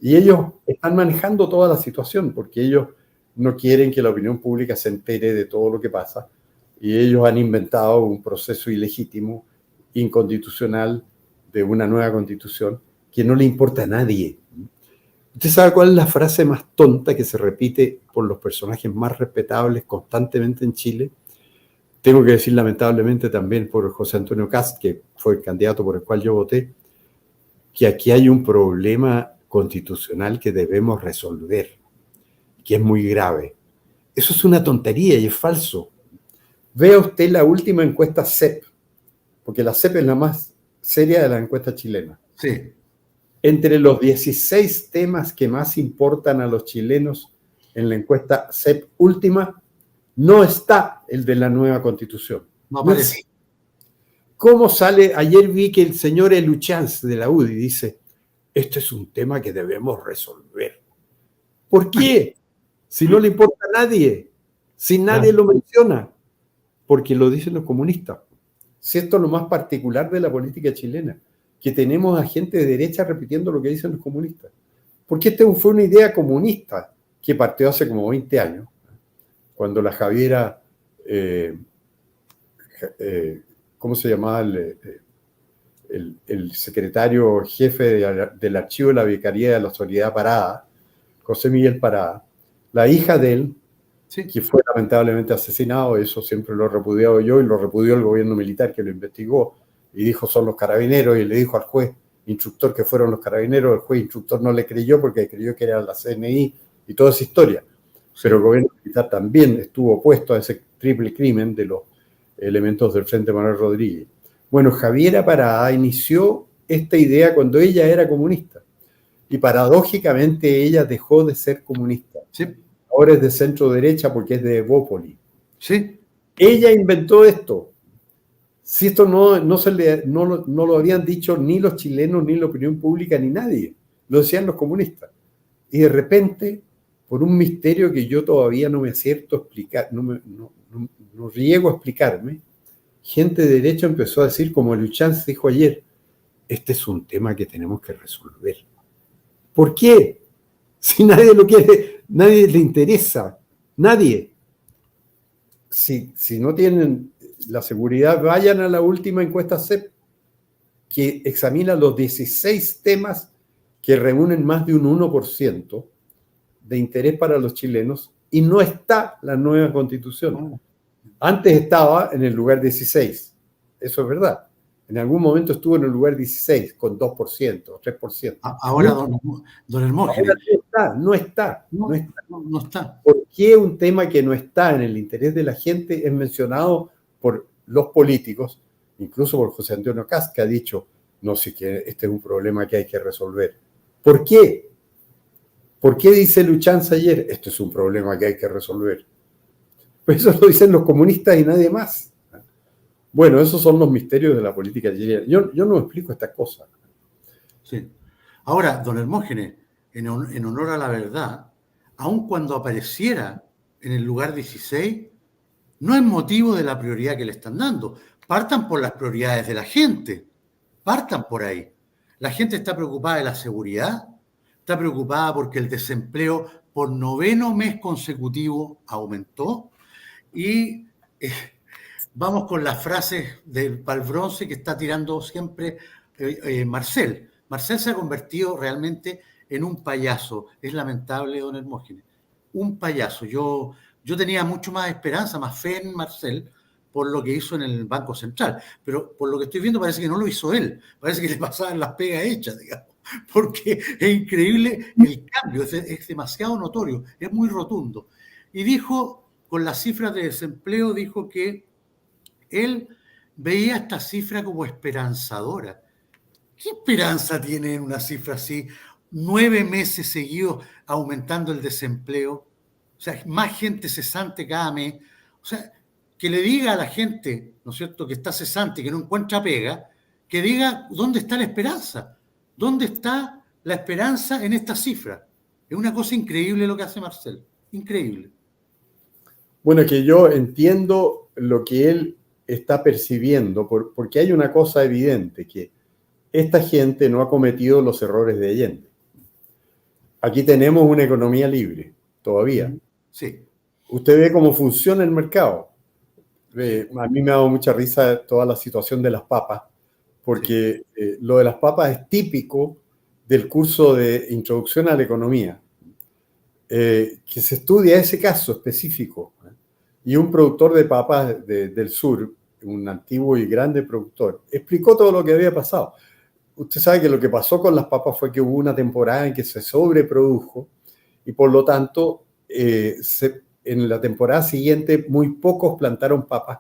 Y ellos están manejando toda la situación, porque ellos no quieren que la opinión pública se entere de todo lo que pasa, y ellos han inventado un proceso ilegítimo, inconstitucional, de una nueva constitución, que no le importa a nadie. ¿Usted sabe cuál es la frase más tonta que se repite por los personajes más respetables constantemente en Chile? Tengo que decir lamentablemente también por José Antonio Kast, que fue el candidato por el cual yo voté, que aquí hay un problema constitucional que debemos resolver, que es muy grave. Eso es una tontería y es falso. Vea usted la última encuesta CEP, porque la CEP es la más seria de las encuestas chilenas. Sí. Entre los 16 temas que más importan a los chilenos en la encuesta CEP última, no está el de la nueva constitución. No aparece. ¿Cómo sale? Ayer vi que el señor Eluchans de la UDI dice, este es un tema que debemos resolver. ¿Por qué? Si no le importa a nadie, si nadie lo menciona, porque lo dicen los comunistas. Si esto es lo más particular de la política chilena, que tenemos a gente de derecha repitiendo lo que dicen los comunistas. Porque esta fue una idea comunista que partió hace como 20 años, cuando la Javiera, ¿cómo se llamaba? El secretario jefe del archivo de la Vicaría de la Soledad Parada, José Miguel Parada, la hija de él, sí, que fue lamentablemente asesinado, eso siempre lo he repudiado yo y lo repudió el gobierno militar que lo investigó y dijo son los carabineros y le dijo al juez instructor que fueron los carabineros, el juez instructor no le creyó porque creyó que era la CNI y toda esa historia. Pero el gobierno militar también estuvo opuesto a ese triple crimen de los elementos del Frente Manuel Rodríguez. Bueno, Javiera Parada inició esta idea cuando ella era comunista y paradójicamente ella dejó de ser comunista. Sí. Ahora es de centro derecha porque es de Evópoli. Sí. Ella inventó esto. Si esto no lo habían dicho ni los chilenos, ni la opinión pública, ni nadie. Lo decían los comunistas. Y de repente, por un misterio que yo todavía no me acierto a explicar, no llego a explicarme, gente de derecha empezó a decir, como Luchanz dijo ayer, este es un tema que tenemos que resolver. ¿Por qué? Si nadie lo quiere, nadie le interesa, nadie. Si no tienen la seguridad, vayan a la última encuesta CEP, que examina los 16 temas que reúnen más de un 1% de interés para los chilenos y no está la nueva constitución. Antes estaba en el lugar 16, eso es verdad. En algún momento estuvo en el lugar 16, con 2%, 3%. Ahora, don Hermógenes. No está. ¿Por qué un tema que no está en el interés de la gente es mencionado por los políticos, incluso por José Antonio Kast, que ha dicho, no sé, que este es un problema que hay que resolver? ¿Por qué? ¿Por qué dice Luchanz ayer, esto es un problema que hay que resolver? Pues eso lo dicen los comunistas y nadie más. Bueno, esos son los misterios de la política chilena. Yo no explico estas cosas. Sí. Ahora, don Hermógenes, en honor a la verdad, aun cuando apareciera en el lugar 16, no es motivo de la prioridad que le están dando. Partan por las prioridades de la gente. Partan por ahí. La gente está preocupada de la seguridad, está preocupada porque el desempleo por 9º mes consecutivo aumentó y vamos con las frases del Palbronce que está tirando siempre Marcel. Marcel se ha convertido realmente en un payaso. Es lamentable, don Hermógenes. Un payaso. Yo tenía mucho más esperanza, más fe en Marcel por lo que hizo en el Banco Central. Pero por lo que estoy viendo parece que no lo hizo él. Parece que le pasaban las pegas hechas, digamos. Porque es increíble el cambio. Es demasiado notorio. Es muy rotundo. Y dijo, con las cifras de desempleo, dijo que él veía esta cifra como esperanzadora. ¿Qué esperanza tiene en una cifra así? 9 meses seguidos aumentando el desempleo. O sea, más gente cesante cada mes. O sea, que le diga a la gente, ¿no es cierto?, que está cesante, que no encuentra pega, que diga dónde está la esperanza. ¿Dónde está la esperanza en esta cifra? Es una cosa increíble lo que hace Marcel. Increíble. Bueno, que yo entiendo lo que él está percibiendo, porque hay una cosa evidente, que esta gente no ha cometido los errores de Allende. Aquí tenemos una economía libre, todavía. Sí. Usted ve cómo funciona el mercado. A mí me ha dado mucha risa toda la situación de las papas, porque lo de las papas es típico del curso de Introducción a la Economía, que se estudia ese caso específico. Y un productor de papas del sur, un antiguo y grande productor, explicó todo lo que había pasado. Usted sabe que lo que pasó con las papas fue que hubo una temporada en que se sobreprodujo y por lo tanto en la temporada siguiente muy pocos plantaron papas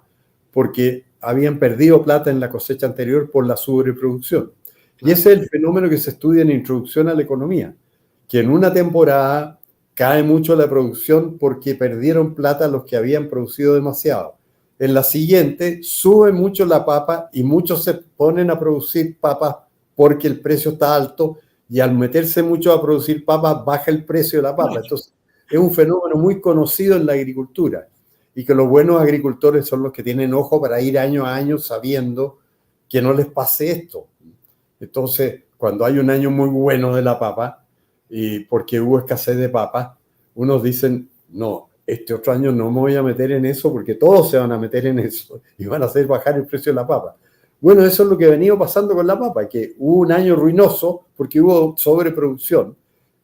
porque habían perdido plata en la cosecha anterior por la sobreproducción. Claro. Y ese es el fenómeno que se estudia en Introducción a la Economía, que en una temporada cae mucho la producción porque perdieron plata los que habían producido demasiado. En la siguiente sube mucho la papa y muchos se ponen a producir papas porque el precio está alto y al meterse mucho a producir papas baja el precio de la papa. Entonces es un fenómeno muy conocido en la agricultura. y que los buenos agricultores son los que tienen ojo para ir año a año sabiendo que no les pase esto. Entonces, cuando hay un año muy bueno de la papa, y porque hubo escasez de papas, unos dicen, no, este otro año no me voy a meter en eso porque todos se van a meter en eso y van a hacer bajar el precio de la papa. Bueno, eso es lo que ha venido pasando con la papa, que hubo un año ruinoso porque hubo sobreproducción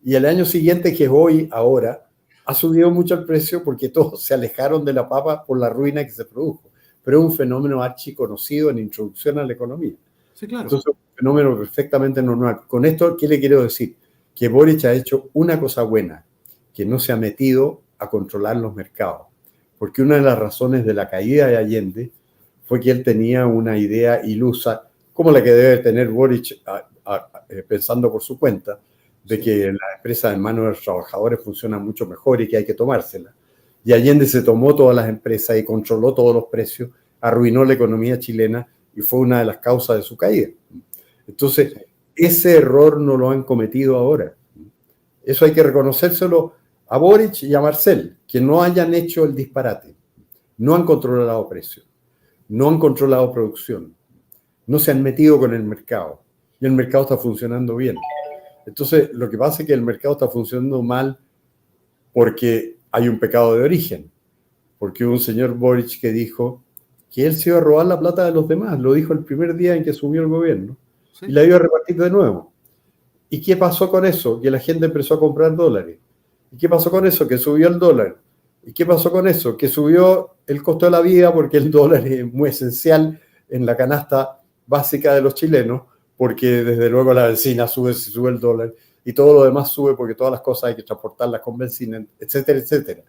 y el año siguiente, que es hoy, ahora, ha subido mucho el precio porque todos se alejaron de la papa por la ruina que se produjo. Pero es un fenómeno archiconocido en introducción a la economía. Sí, claro. Entonces, es un fenómeno perfectamente normal. Con esto, ¿qué le quiero decir? Que Boric ha hecho una cosa buena, que no se ha metido a controlar los mercados. Porque una de las razones de la caída de Allende fue que él tenía una idea ilusa, como la que debe tener Boric pensando por su cuenta, de que las empresas en manos de los trabajadores funcionan mucho mejor y que hay que tomárselas. Y Allende se tomó todas las empresas y controló todos los precios, arruinó la economía chilena y fue una de las causas de su caída. Entonces, ese error no lo han cometido ahora. Eso hay que reconocérselo a Boric y a Marcel, que no hayan hecho el disparate. No han controlado precios, no han controlado producción, no se han metido con el mercado y el mercado está funcionando bien. Entonces, lo que pasa es que el mercado está funcionando mal porque hay un pecado de origen, porque hubo un señor Boric que dijo que él se iba a robar la plata de los demás, lo dijo el primer día en que subió el gobierno, y la iba a repartir de nuevo. ¿Y qué pasó con eso? Que la gente empezó a comprar dólares. ¿Y qué pasó con eso? Que subió el dólar. ¿Y qué pasó con eso? Que subió el costo de la vida, porque el dólar es muy esencial en la canasta básica de los chilenos, porque desde luego la benzina sube si sube el dólar, y todo lo demás sube porque todas las cosas hay que transportarlas con benzina, etcétera, etcétera.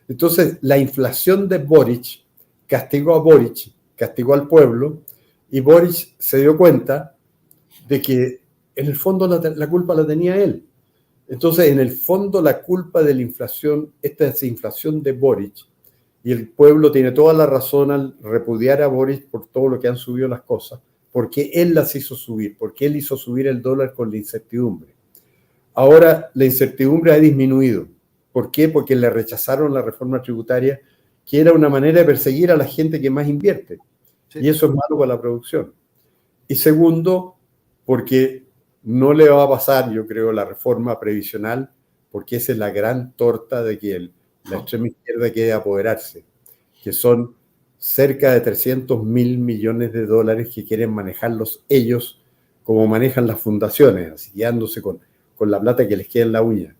Entonces, la inflación de Boric castigó a Boric, castigó al pueblo, y Boric se dio cuenta de que en el fondo la culpa la tenía él. Entonces, en el fondo, la culpa de la inflación, esta es la inflación de Boric, y el pueblo tiene toda la razón al repudiar a Boric por todo lo que han subido las cosas, porque él las hizo subir, porque él hizo subir el dólar con la incertidumbre. Ahora la incertidumbre ha disminuido. ¿Por qué? Porque le rechazaron la reforma tributaria, que era una manera de perseguir a la gente que más invierte. Sí. Y eso es malo para la producción. Y segundo, porque no le va a pasar, yo creo, la reforma previsional, porque esa es la gran torta de que la extrema izquierda quiere apoderarse, que son cerca de 300.000 millones de dólares que quieren manejarlos ellos como manejan las fundaciones, así guiándose con la plata que les queda en la uña.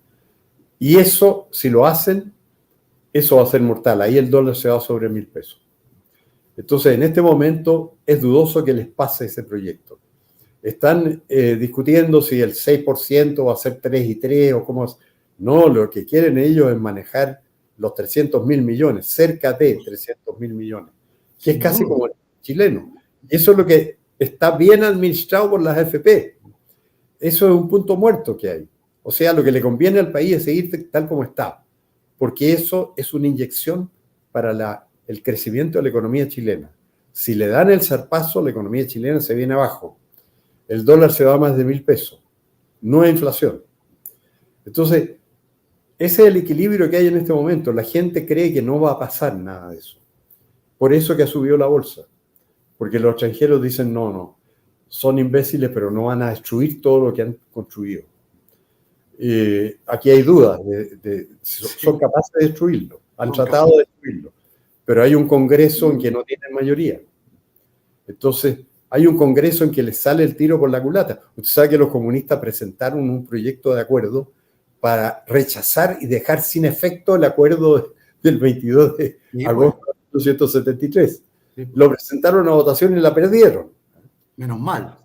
Y eso, si lo hacen, eso va a ser mortal. Ahí el dólar se va sobre 1.000 pesos. Entonces, en este momento es dudoso que les pase ese proyecto. Están discutiendo si el 6% va a ser 3 y 3 o cómo. No, lo que quieren ellos es manejar los 300.000 millones, cerca de 300.000 millones, que es casi como el chileno. Y eso es lo que está bien administrado por las AFP. Eso es un punto muerto que hay. O sea, lo que le conviene al país es seguir tal como está, porque eso es una inyección para el crecimiento de la economía chilena. Si le dan el zarpazo, la economía chilena se viene abajo. El dólar se va a más de 1.000 pesos. No hay inflación. Entonces, ese es el equilibrio que hay en este momento. La gente cree que no va a pasar nada de eso. Por eso que ha subido la bolsa. Porque los extranjeros dicen, no, son imbéciles, pero no van a destruir todo lo que han construido. Aquí hay dudas son capaces de destruirlo. Han tratado de destruirlo. Pero hay un Congreso en que no tienen mayoría. Entonces, hay un Congreso en que les sale el tiro por la culata. Usted sabe que los comunistas presentaron un proyecto de acuerdo para rechazar y dejar sin efecto el acuerdo del 22 de agosto de 1973. Sí. Lo presentaron a votación y la perdieron. Menos mal.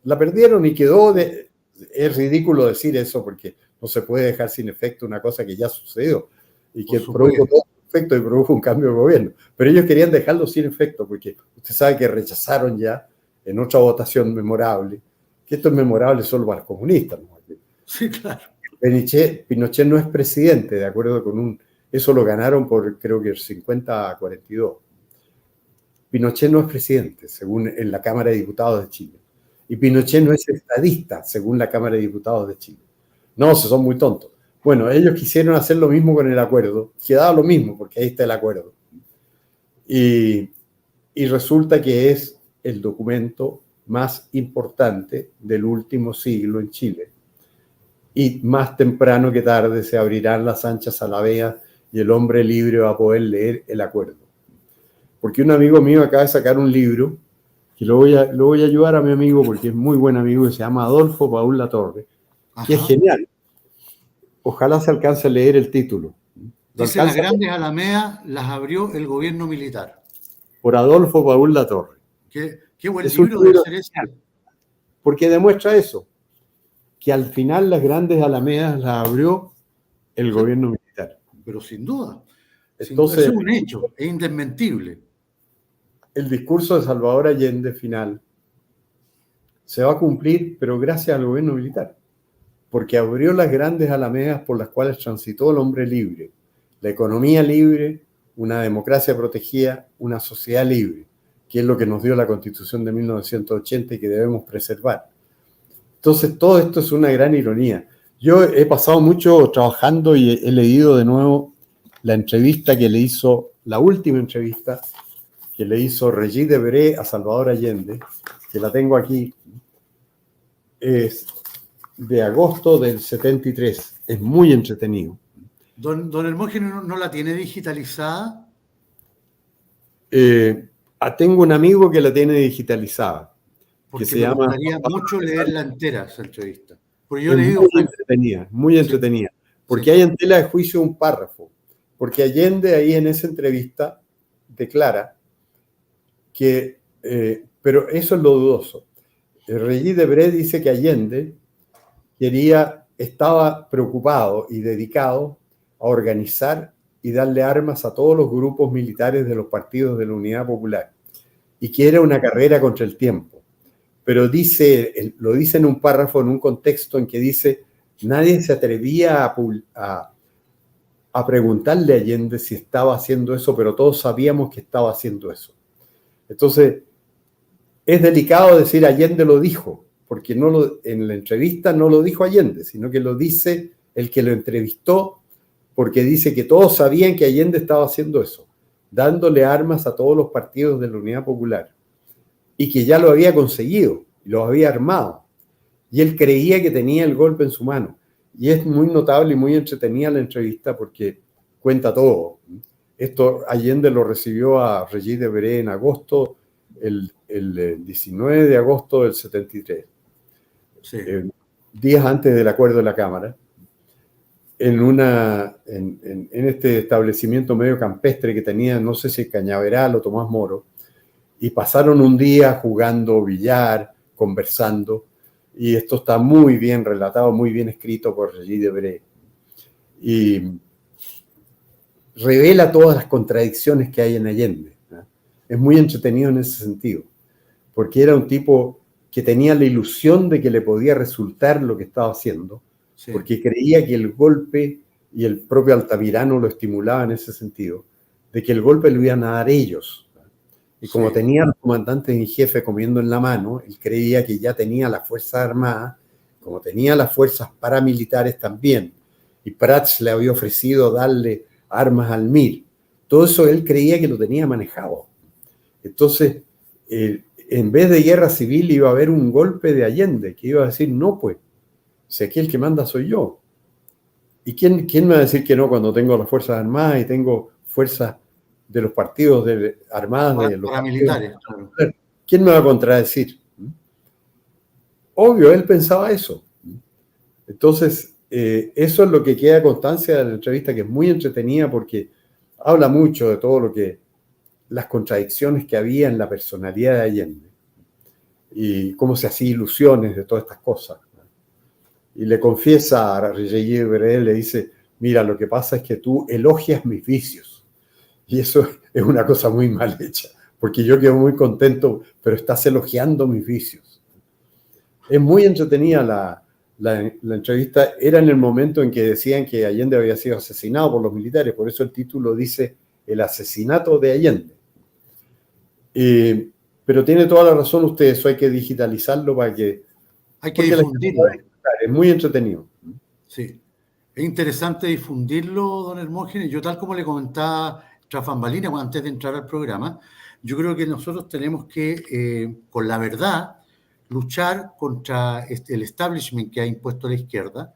La perdieron y quedó es ridículo decir eso porque no se puede dejar sin efecto una cosa que ya sucedió y que produjo todo efecto y produjo un cambio de gobierno. Pero ellos querían dejarlo sin efecto porque usted sabe que rechazaron ya en otra votación memorable, que esto es memorable solo para los comunistas, ¿no? Sí, claro. Pinochet no es presidente, de acuerdo con eso lo ganaron por creo que 50-42. Pinochet no es presidente, según en la Cámara de Diputados de Chile. Y Pinochet no es estadista, según la Cámara de Diputados de Chile. No, son muy tontos. Bueno, ellos quisieron hacer lo mismo con el acuerdo, quedaba lo mismo, porque ahí está el acuerdo. Y, y resulta que es el documento más importante del último siglo en Chile. Y más temprano que tarde se abrirán las anchas alaveas y el hombre libre va a poder leer el acuerdo. Porque un amigo mío acaba de sacar un libro, que lo voy a ayudar a mi amigo porque es muy buen amigo, que se llama Adolfo Paul Latorre, que es genial. Ojalá se alcance a leer el título. Dice, las grandes alameas las abrió el gobierno militar. Por Adolfo Paul Latorre. Qué buen libro debe ser ese. Porque demuestra eso, que al final las grandes alameas las abrió el gobierno militar. Pero sin duda. Entonces, es un hecho, es indesmentible. El discurso de Salvador Allende final se va a cumplir, pero gracias al gobierno militar, porque abrió las grandes alamedas por las cuales transitó el hombre libre, la economía libre, una democracia protegida, una sociedad libre, que es lo que nos dio la Constitución de 1980 y que debemos preservar. Entonces, todo esto es una gran ironía. Yo he pasado mucho trabajando y he leído de nuevo la entrevista que le hizo, la última entrevista que le hizo Regis Debray a Salvador Allende, que la tengo aquí, es de agosto del 73. Es muy entretenido. Don Hermógenes no la tiene digitalizada. Tengo un amigo que la tiene digitalizada. Porque que me gustaría mucho leerla entera, esa entrevista. Porque yo he leído muy entretenida. Porque hay en tela de juicio un párrafo. Porque Allende ahí en esa entrevista declara que, pero eso es lo dudoso. Regis Debray dice que Allende estaba preocupado y dedicado a organizar y darle armas a todos los grupos militares de los partidos de la Unidad Popular y que era una carrera contra el tiempo. Pero lo dice en un párrafo, en un contexto en que dice, nadie se atrevía a preguntarle a Allende si estaba haciendo eso, pero todos sabíamos que estaba haciendo eso. Entonces, es delicado decir Allende lo dijo, porque en la entrevista no lo dijo Allende, sino que lo dice el que lo entrevistó, porque dice que todos sabían que Allende estaba haciendo eso, dándole armas a todos los partidos de la Unidad Popular, y que ya lo había conseguido, lo había armado, y él creía que tenía el golpe en su mano. Y es muy notable y muy entretenida la entrevista porque cuenta todo. Esto Allende lo recibió a Regis Debray en agosto, el 19 de agosto del 73, días antes del acuerdo de la Cámara, en este establecimiento medio campestre que tenía, no sé si Cañaveral o Tomás Moro, y pasaron un día jugando billar, conversando, y esto está muy bien relatado, muy bien escrito por Regis Debray. Y revela todas las contradicciones que hay en Allende. Es muy entretenido en ese sentido, porque era un tipo que tenía la ilusión de que le podía resultar lo que estaba haciendo, porque creía que el golpe, y el propio Altamirano lo estimulaba en ese sentido, de que el golpe lo iban a dar ellos. Y como tenía a los comandantes en jefe comiendo en la mano, él creía que ya tenía las Fuerzas Armadas, como tenía las fuerzas paramilitares también, y Prats le había ofrecido darle armas al MIR. Todo eso él creía que lo tenía manejado. Entonces, en vez de guerra civil iba a haber un golpe de Allende, que iba a decir, no, pues, si aquí el que manda soy yo. ¿Y quién me va a decir que no cuando tengo las Fuerzas Armadas y tengo fuerzas de los partidos armados de los paramilitares? Claro. ¿Quién me va a contradecir? Obvio, él pensaba eso. Entonces, eso es lo que queda constancia de la entrevista, que es muy entretenida porque habla mucho de todo lo que, las contradicciones que había en la personalidad de Allende y cómo se hacía ilusiones de todas estas cosas. Y le confiesa a Regis Debray, le dice, mira, lo que pasa es que tú elogias mis vicios. Y eso es una cosa muy mal hecha, porque yo quedo muy contento, pero estás elogiando mis vicios. Es muy entretenida la entrevista. Era en el momento en que decían que Allende había sido asesinado por los militares, por eso el título dice El asesinato de Allende. Pero tiene toda la razón usted, eso hay que digitalizarlo para que... Hay que difundirlo. Es muy entretenido. Sí, es interesante difundirlo, don Hermógenes. Yo tal como le comentaba tras bambalinas, antes de entrar al programa, yo creo que nosotros tenemos que, con la verdad, luchar contra el establishment que ha impuesto la izquierda,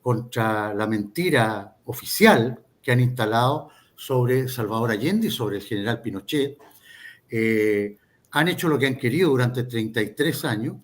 contra la mentira oficial que han instalado sobre Salvador Allende y sobre el general Pinochet. Han hecho lo que han querido durante 33 años.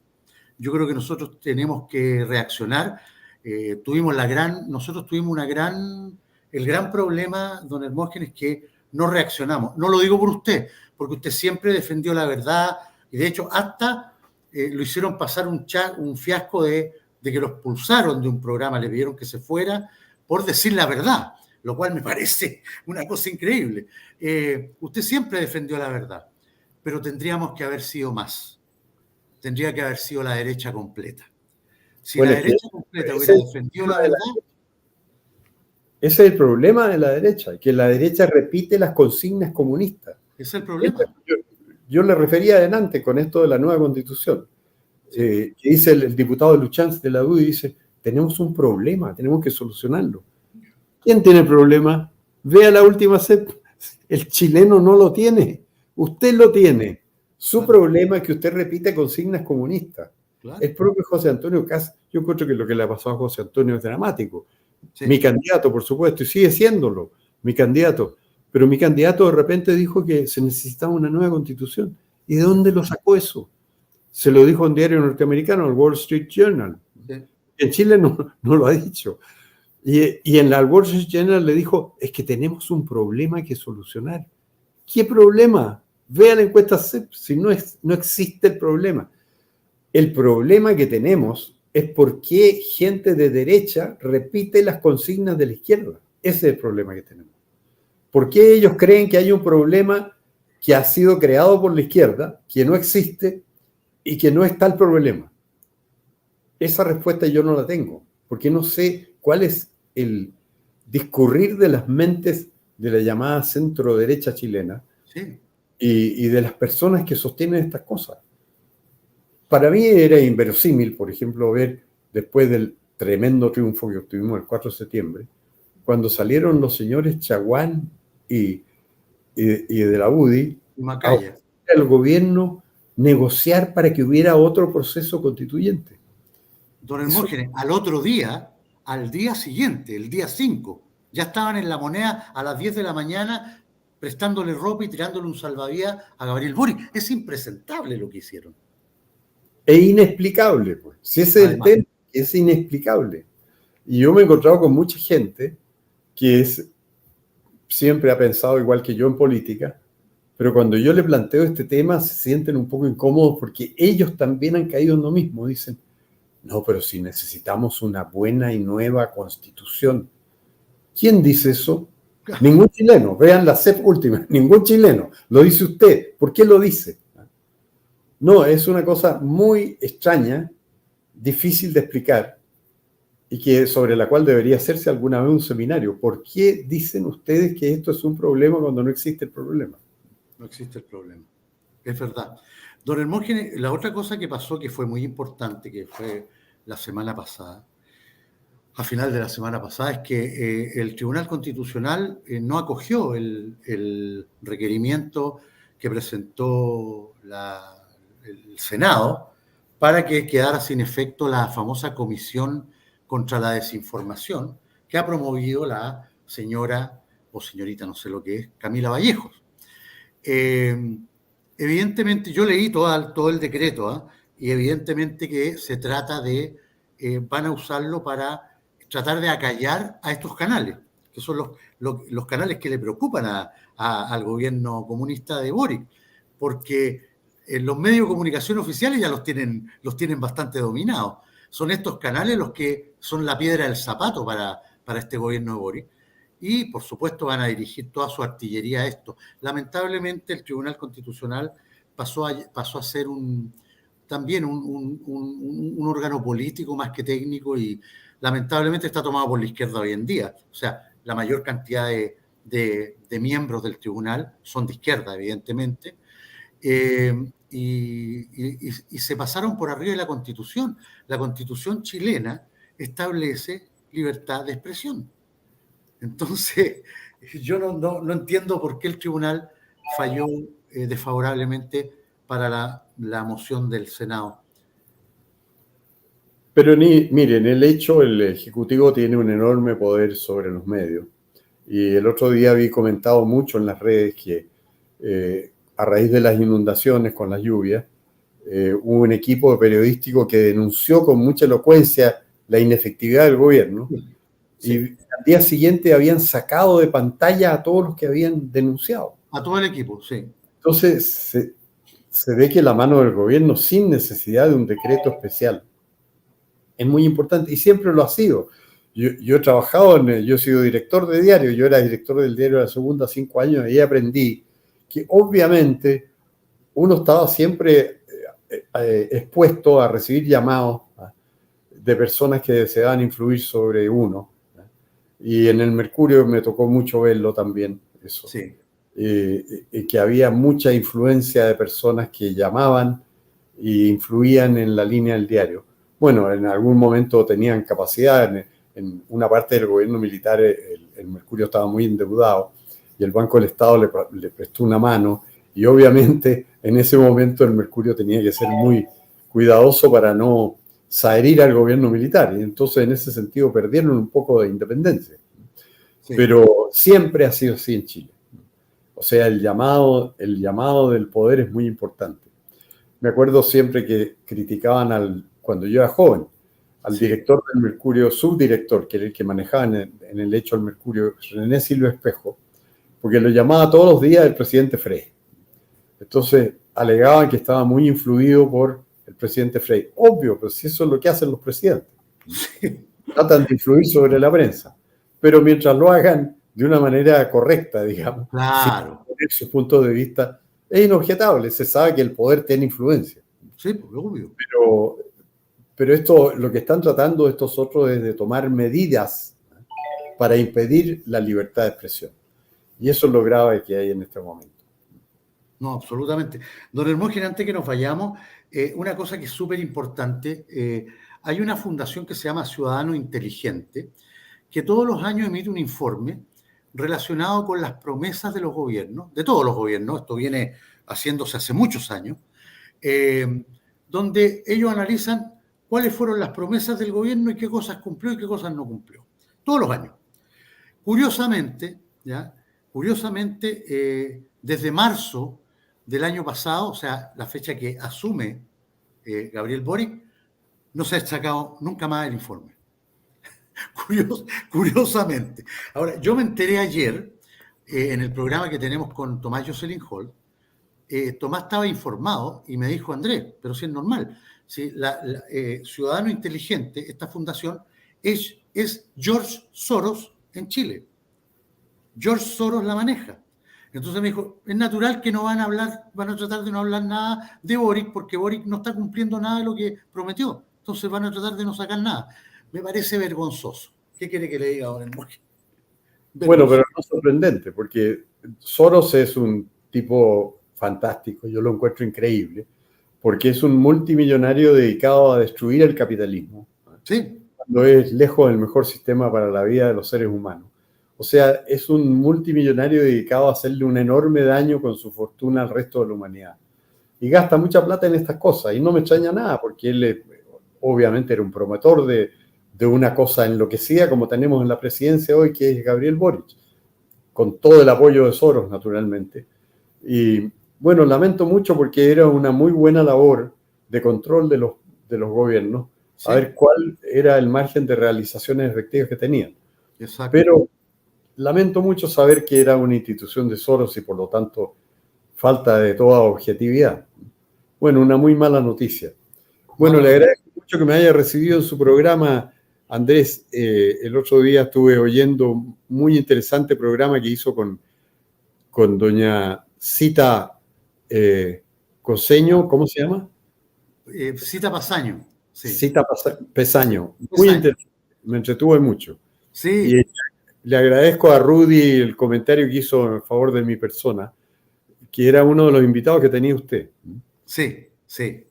Yo creo que nosotros tenemos que reaccionar. Nosotros tuvimos el gran problema, don Hermógenes, que no reaccionamos. No lo digo por usted, porque usted siempre defendió la verdad y de hecho hasta lo hicieron pasar un fiasco de que lo expulsaron de un programa, le pidieron que se fuera por decir la verdad, lo cual me parece una cosa increíble. Usted siempre defendió la verdad, pero tendríamos que haber sido más. Tendría que haber sido la derecha completa. Si Bueno, la derecha completa hubiera defendido la verdad... Ese es el problema de la derecha, que la derecha repite las consignas comunistas. Ese es el problema. Yo le refería adelante con esto de la nueva constitución. Que dice el diputado Luchanz de la UDI, dice, tenemos un problema, tenemos que solucionarlo. ¿Quién tiene el problema? Vea la última CEP. El chileno no lo tiene. Usted lo tiene. Su problema es que usted repite consignas comunistas. Claro. El propio José Antonio Kast, yo encuentro que lo que le ha pasado a José Antonio es dramático. Sí. Mi candidato, por supuesto, y sigue siéndolo, mi candidato. Pero mi candidato de repente dijo que se necesitaba una nueva constitución. ¿Y de dónde lo sacó eso? Se lo dijo a un diario norteamericano, el Wall Street Journal. Sí. En Chile no lo ha dicho. Y en la Wall Street Journal le dijo, es que tenemos un problema que solucionar. ¿Qué problema? Vea la encuesta CEP, si no existe el problema. El problema que tenemos es por qué gente de derecha repite las consignas de la izquierda. Ese es el problema que tenemos. ¿Por qué ellos creen que hay un problema que ha sido creado por la izquierda, que no existe y que no está el problema? Esa respuesta yo no la tengo, porque no sé cuál es el discurrir de las mentes de la llamada centro derecha chilena. Sí. Y de las personas que sostienen estas cosas. Para mí era inverosímil, por ejemplo, ver después del tremendo triunfo que obtuvimos el 4 de septiembre, cuando salieron los señores Chaguán y de la UDI al gobierno negociar para que hubiera otro proceso constituyente. Don Hermógenes, al otro día, al día siguiente, el día 5, ya estaban en La Moneda a las 10 de la mañana prestándole ropa y tirándole un salvavidas a Gabriel Boric. Es impresentable lo que hicieron. Es inexplicable, pues. Si ese es el tema, es inexplicable. Y yo me he encontrado con mucha gente que siempre ha pensado igual que yo en política, pero cuando yo le planteo este tema se sienten un poco incómodos porque ellos también han caído en lo mismo. Dicen, no, pero si necesitamos una buena y nueva constitución. ¿Quién dice eso? Ningún chileno. Vean la CEP última. Ningún chileno. Lo dice usted. ¿Por qué lo dice? No, es una cosa muy extraña, difícil de explicar y que sobre la cual debería hacerse alguna vez un seminario. ¿Por qué dicen ustedes que esto es un problema cuando no existe el problema? No existe el problema. Es verdad. Don Hermógenes, la otra cosa que pasó que fue muy importante, que fue la semana pasada, a final de la semana pasada, es que el Tribunal Constitucional no acogió el requerimiento que presentó el Senado para que quedara sin efecto la famosa Comisión contra la Desinformación que ha promovido la señora o señorita, no sé lo que es, Camila Vallejos. Evidentemente, yo leí todo el decreto, y evidentemente que se trata de, van a usarlo para tratar de acallar a estos canales, que son los canales que le preocupan al gobierno comunista de Boric, porque los medios de comunicación oficiales ya los tienen bastante dominados. Son estos canales los que son la piedra del zapato para este gobierno de Boric. Y, por supuesto, van a dirigir toda su artillería a esto. Lamentablemente, el Tribunal Constitucional pasó a ser también un órgano político más que técnico y lamentablemente está tomado por la izquierda hoy en día. O sea, la mayor cantidad de miembros del tribunal son de izquierda, evidentemente, y se pasaron por arriba de la Constitución. La Constitución chilena establece libertad de expresión. Entonces, yo no entiendo por qué el tribunal falló desfavorablemente para la moción del Senado. Pero miren, el hecho, el Ejecutivo tiene un enorme poder sobre los medios. Y el otro día vi comentado mucho en las redes que a raíz de las inundaciones con las lluvias, hubo un equipo periodístico que denunció con mucha elocuencia la inefectividad del gobierno. Sí. Y al día siguiente habían sacado de pantalla a todos los que habían denunciado. A todo el equipo, sí. Entonces se ve que la mano del gobierno, sin necesidad de un decreto especial, es muy importante y siempre lo ha sido. Yo he trabajado, yo he sido director de diario, yo era director del diario de La Segunda 5 años y aprendí que obviamente uno estaba siempre expuesto a recibir llamados de personas que deseaban influir sobre uno. Y en el Mercurio me tocó mucho verlo también, eso. Sí. Que había mucha influencia de personas que llamaban e influían en la línea del diario. Bueno, en algún momento tenían capacidad, en una parte del gobierno militar el Mercurio estaba muy endeudado y el Banco del Estado le prestó una mano y obviamente en ese momento el Mercurio tenía que ser muy cuidadoso para no saherir al gobierno militar y entonces en ese sentido perdieron un poco de independencia. Sí. Pero siempre ha sido así en Chile. O sea, el llamado del poder es muy importante. Me acuerdo siempre que criticaban cuando yo era joven, al director del Mercurio, subdirector, que era el que manejaba en el hecho del Mercurio, René Silva Espejo, porque lo llamaba todos los días el presidente Frey. Entonces, alegaban que estaba muy influido por el presidente Frey. Obvio, pues si eso es lo que hacen los presidentes. Tratan de influir sobre la prensa. Pero mientras lo hagan de una manera correcta, digamos, claro, sin poner su punto de vista, es inobjetable. Se sabe que el poder tiene influencia. Sí, pues, obvio. Pero esto, lo que están tratando estos otros es de tomar medidas para impedir la libertad de expresión. Y eso es lo grave que hay en este momento. No, absolutamente. Don Hermógenes, antes que nos vayamos, una cosa que es súper importante, hay una fundación que se llama Ciudadano Inteligente, que todos los años emite un informe relacionado con las promesas de los gobiernos, de todos los gobiernos, esto viene haciéndose hace muchos años, donde ellos analizan cuáles fueron las promesas del gobierno y qué cosas cumplió y qué cosas no cumplió. Todos los años. Curiosamente, desde marzo del año pasado, o sea, la fecha que asume Gabriel Boric, no se ha sacado nunca más el informe. Curiosamente. Ahora, yo me enteré ayer en el programa que tenemos con Tomás Jocelyn Hall. Tomás estaba informado y me dijo, Andrés, pero si es normal, si Ciudadano Inteligente, esta fundación, es George Soros en Chile. George Soros la maneja. Entonces me dijo, es natural que no van a tratar de no hablar nada de Boric, porque Boric no está cumpliendo nada de lo que prometió. Entonces van a tratar de no sacar nada. Me parece vergonzoso. ¿Qué quiere que le diga ahora? Bueno, pero no es sorprendente, porque Soros es un tipo fantástico, yo lo encuentro increíble, porque es un multimillonario dedicado a destruir el capitalismo. Sí. Cuando es lejos del mejor sistema para la vida de los seres humanos. O sea, es un multimillonario dedicado a hacerle un enorme daño con su fortuna al resto de la humanidad. Y gasta mucha plata en estas cosas, y no me extraña nada, porque él obviamente era un promotor de una cosa enloquecida como tenemos en la presidencia hoy, que es Gabriel Boric, con todo el apoyo de Soros, naturalmente. Y bueno, lamento mucho porque era una muy buena labor de control de los gobiernos, sí, a ver cuál era el margen de realizaciones efectivas que tenían. Exacto. Pero lamento mucho saber que era una institución de Soros y por lo tanto falta de toda objetividad. Bueno, una muy mala noticia. Bueno, le agradezco mucho que me haya recibido en su programa, Andrés. El otro día estuve oyendo muy interesante programa que hizo con doña Cita Coseño, ¿cómo se llama? Cita Pasaño. Sí. Cita Pesaño. Muy interesante, me entretuve mucho. Sí. Y le agradezco a Rudy el comentario que hizo en favor de mi persona, que era uno de los invitados que tenía usted. Sí, sí.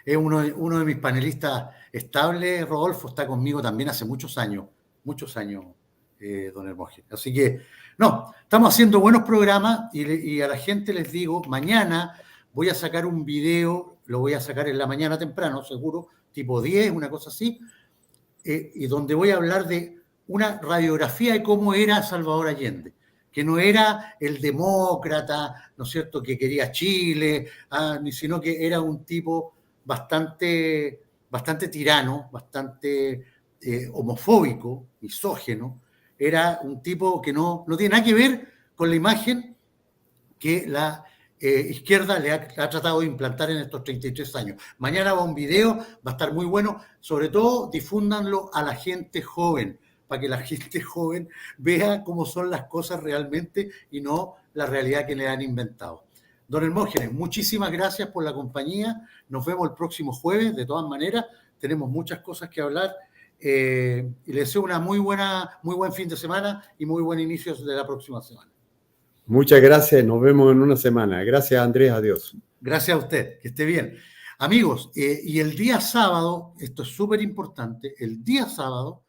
Es uno de mis panelistas estables, Rodolfo, está conmigo también hace muchos años, don Hermógenes. Así que No, estamos haciendo buenos programas y a la gente les digo, mañana voy a sacar un video, lo voy a sacar en la mañana temprano, seguro, tipo 10, una cosa así, y donde voy a hablar de una radiografía de cómo era Salvador Allende, que no era el demócrata, ¿no es cierto?, que quería Chile, sino que era un tipo bastante tirano, bastante homofóbico, misógeno. Era un tipo que no tiene nada que ver con la imagen que la izquierda le ha tratado de implantar en estos 33 años. Mañana va un video, va a estar muy bueno, sobre todo difúndanlo a la gente joven, para que la gente joven vea cómo son las cosas realmente y no la realidad que le han inventado. Don Hermógenes, muchísimas gracias por la compañía, nos vemos el próximo jueves, de todas maneras, tenemos muchas cosas que hablar y les deseo muy buen fin de semana y muy buen inicio de la próxima semana. Muchas gracias, nos vemos en una semana. Gracias, Andrés, adiós. Gracias a usted, que esté bien. Amigos, y el día sábado, esto es súper importante, el día sábado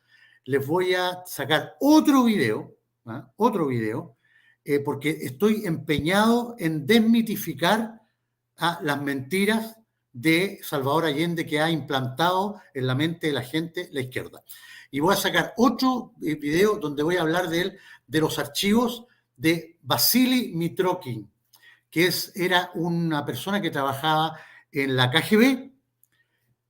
les voy a sacar otro video, porque estoy empeñado en desmitificar las mentiras de Salvador Allende que ha implantado en la mente de la gente la izquierda. Y voy a sacar otro video donde voy a hablar de los archivos de Vasily Mitrokhin, que era una persona que trabajaba en la KGB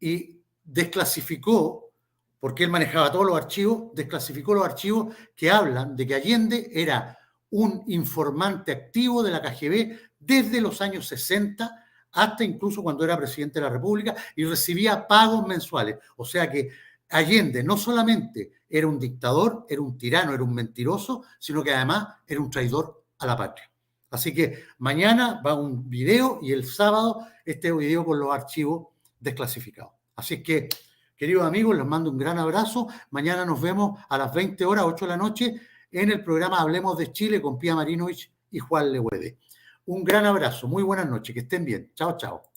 y desclasificó, porque él manejaba todos los archivos, desclasificó los archivos que hablan de que Allende era un informante activo de la KGB desde los años 60 hasta incluso cuando era presidente de la República y recibía pagos mensuales. O sea que Allende no solamente era un dictador, era un tirano, era un mentiroso, sino que además era un traidor a la patria. Así que mañana va un video y el sábado este video con los archivos desclasificados. Así que, queridos amigos, les mando un gran abrazo. Mañana nos vemos a las 20 horas, 8 de la noche, en el programa Hablemos de Chile con Pía Marinovich y Juan Lehuede. Un gran abrazo, muy buenas noches, que estén bien. Chao, chao.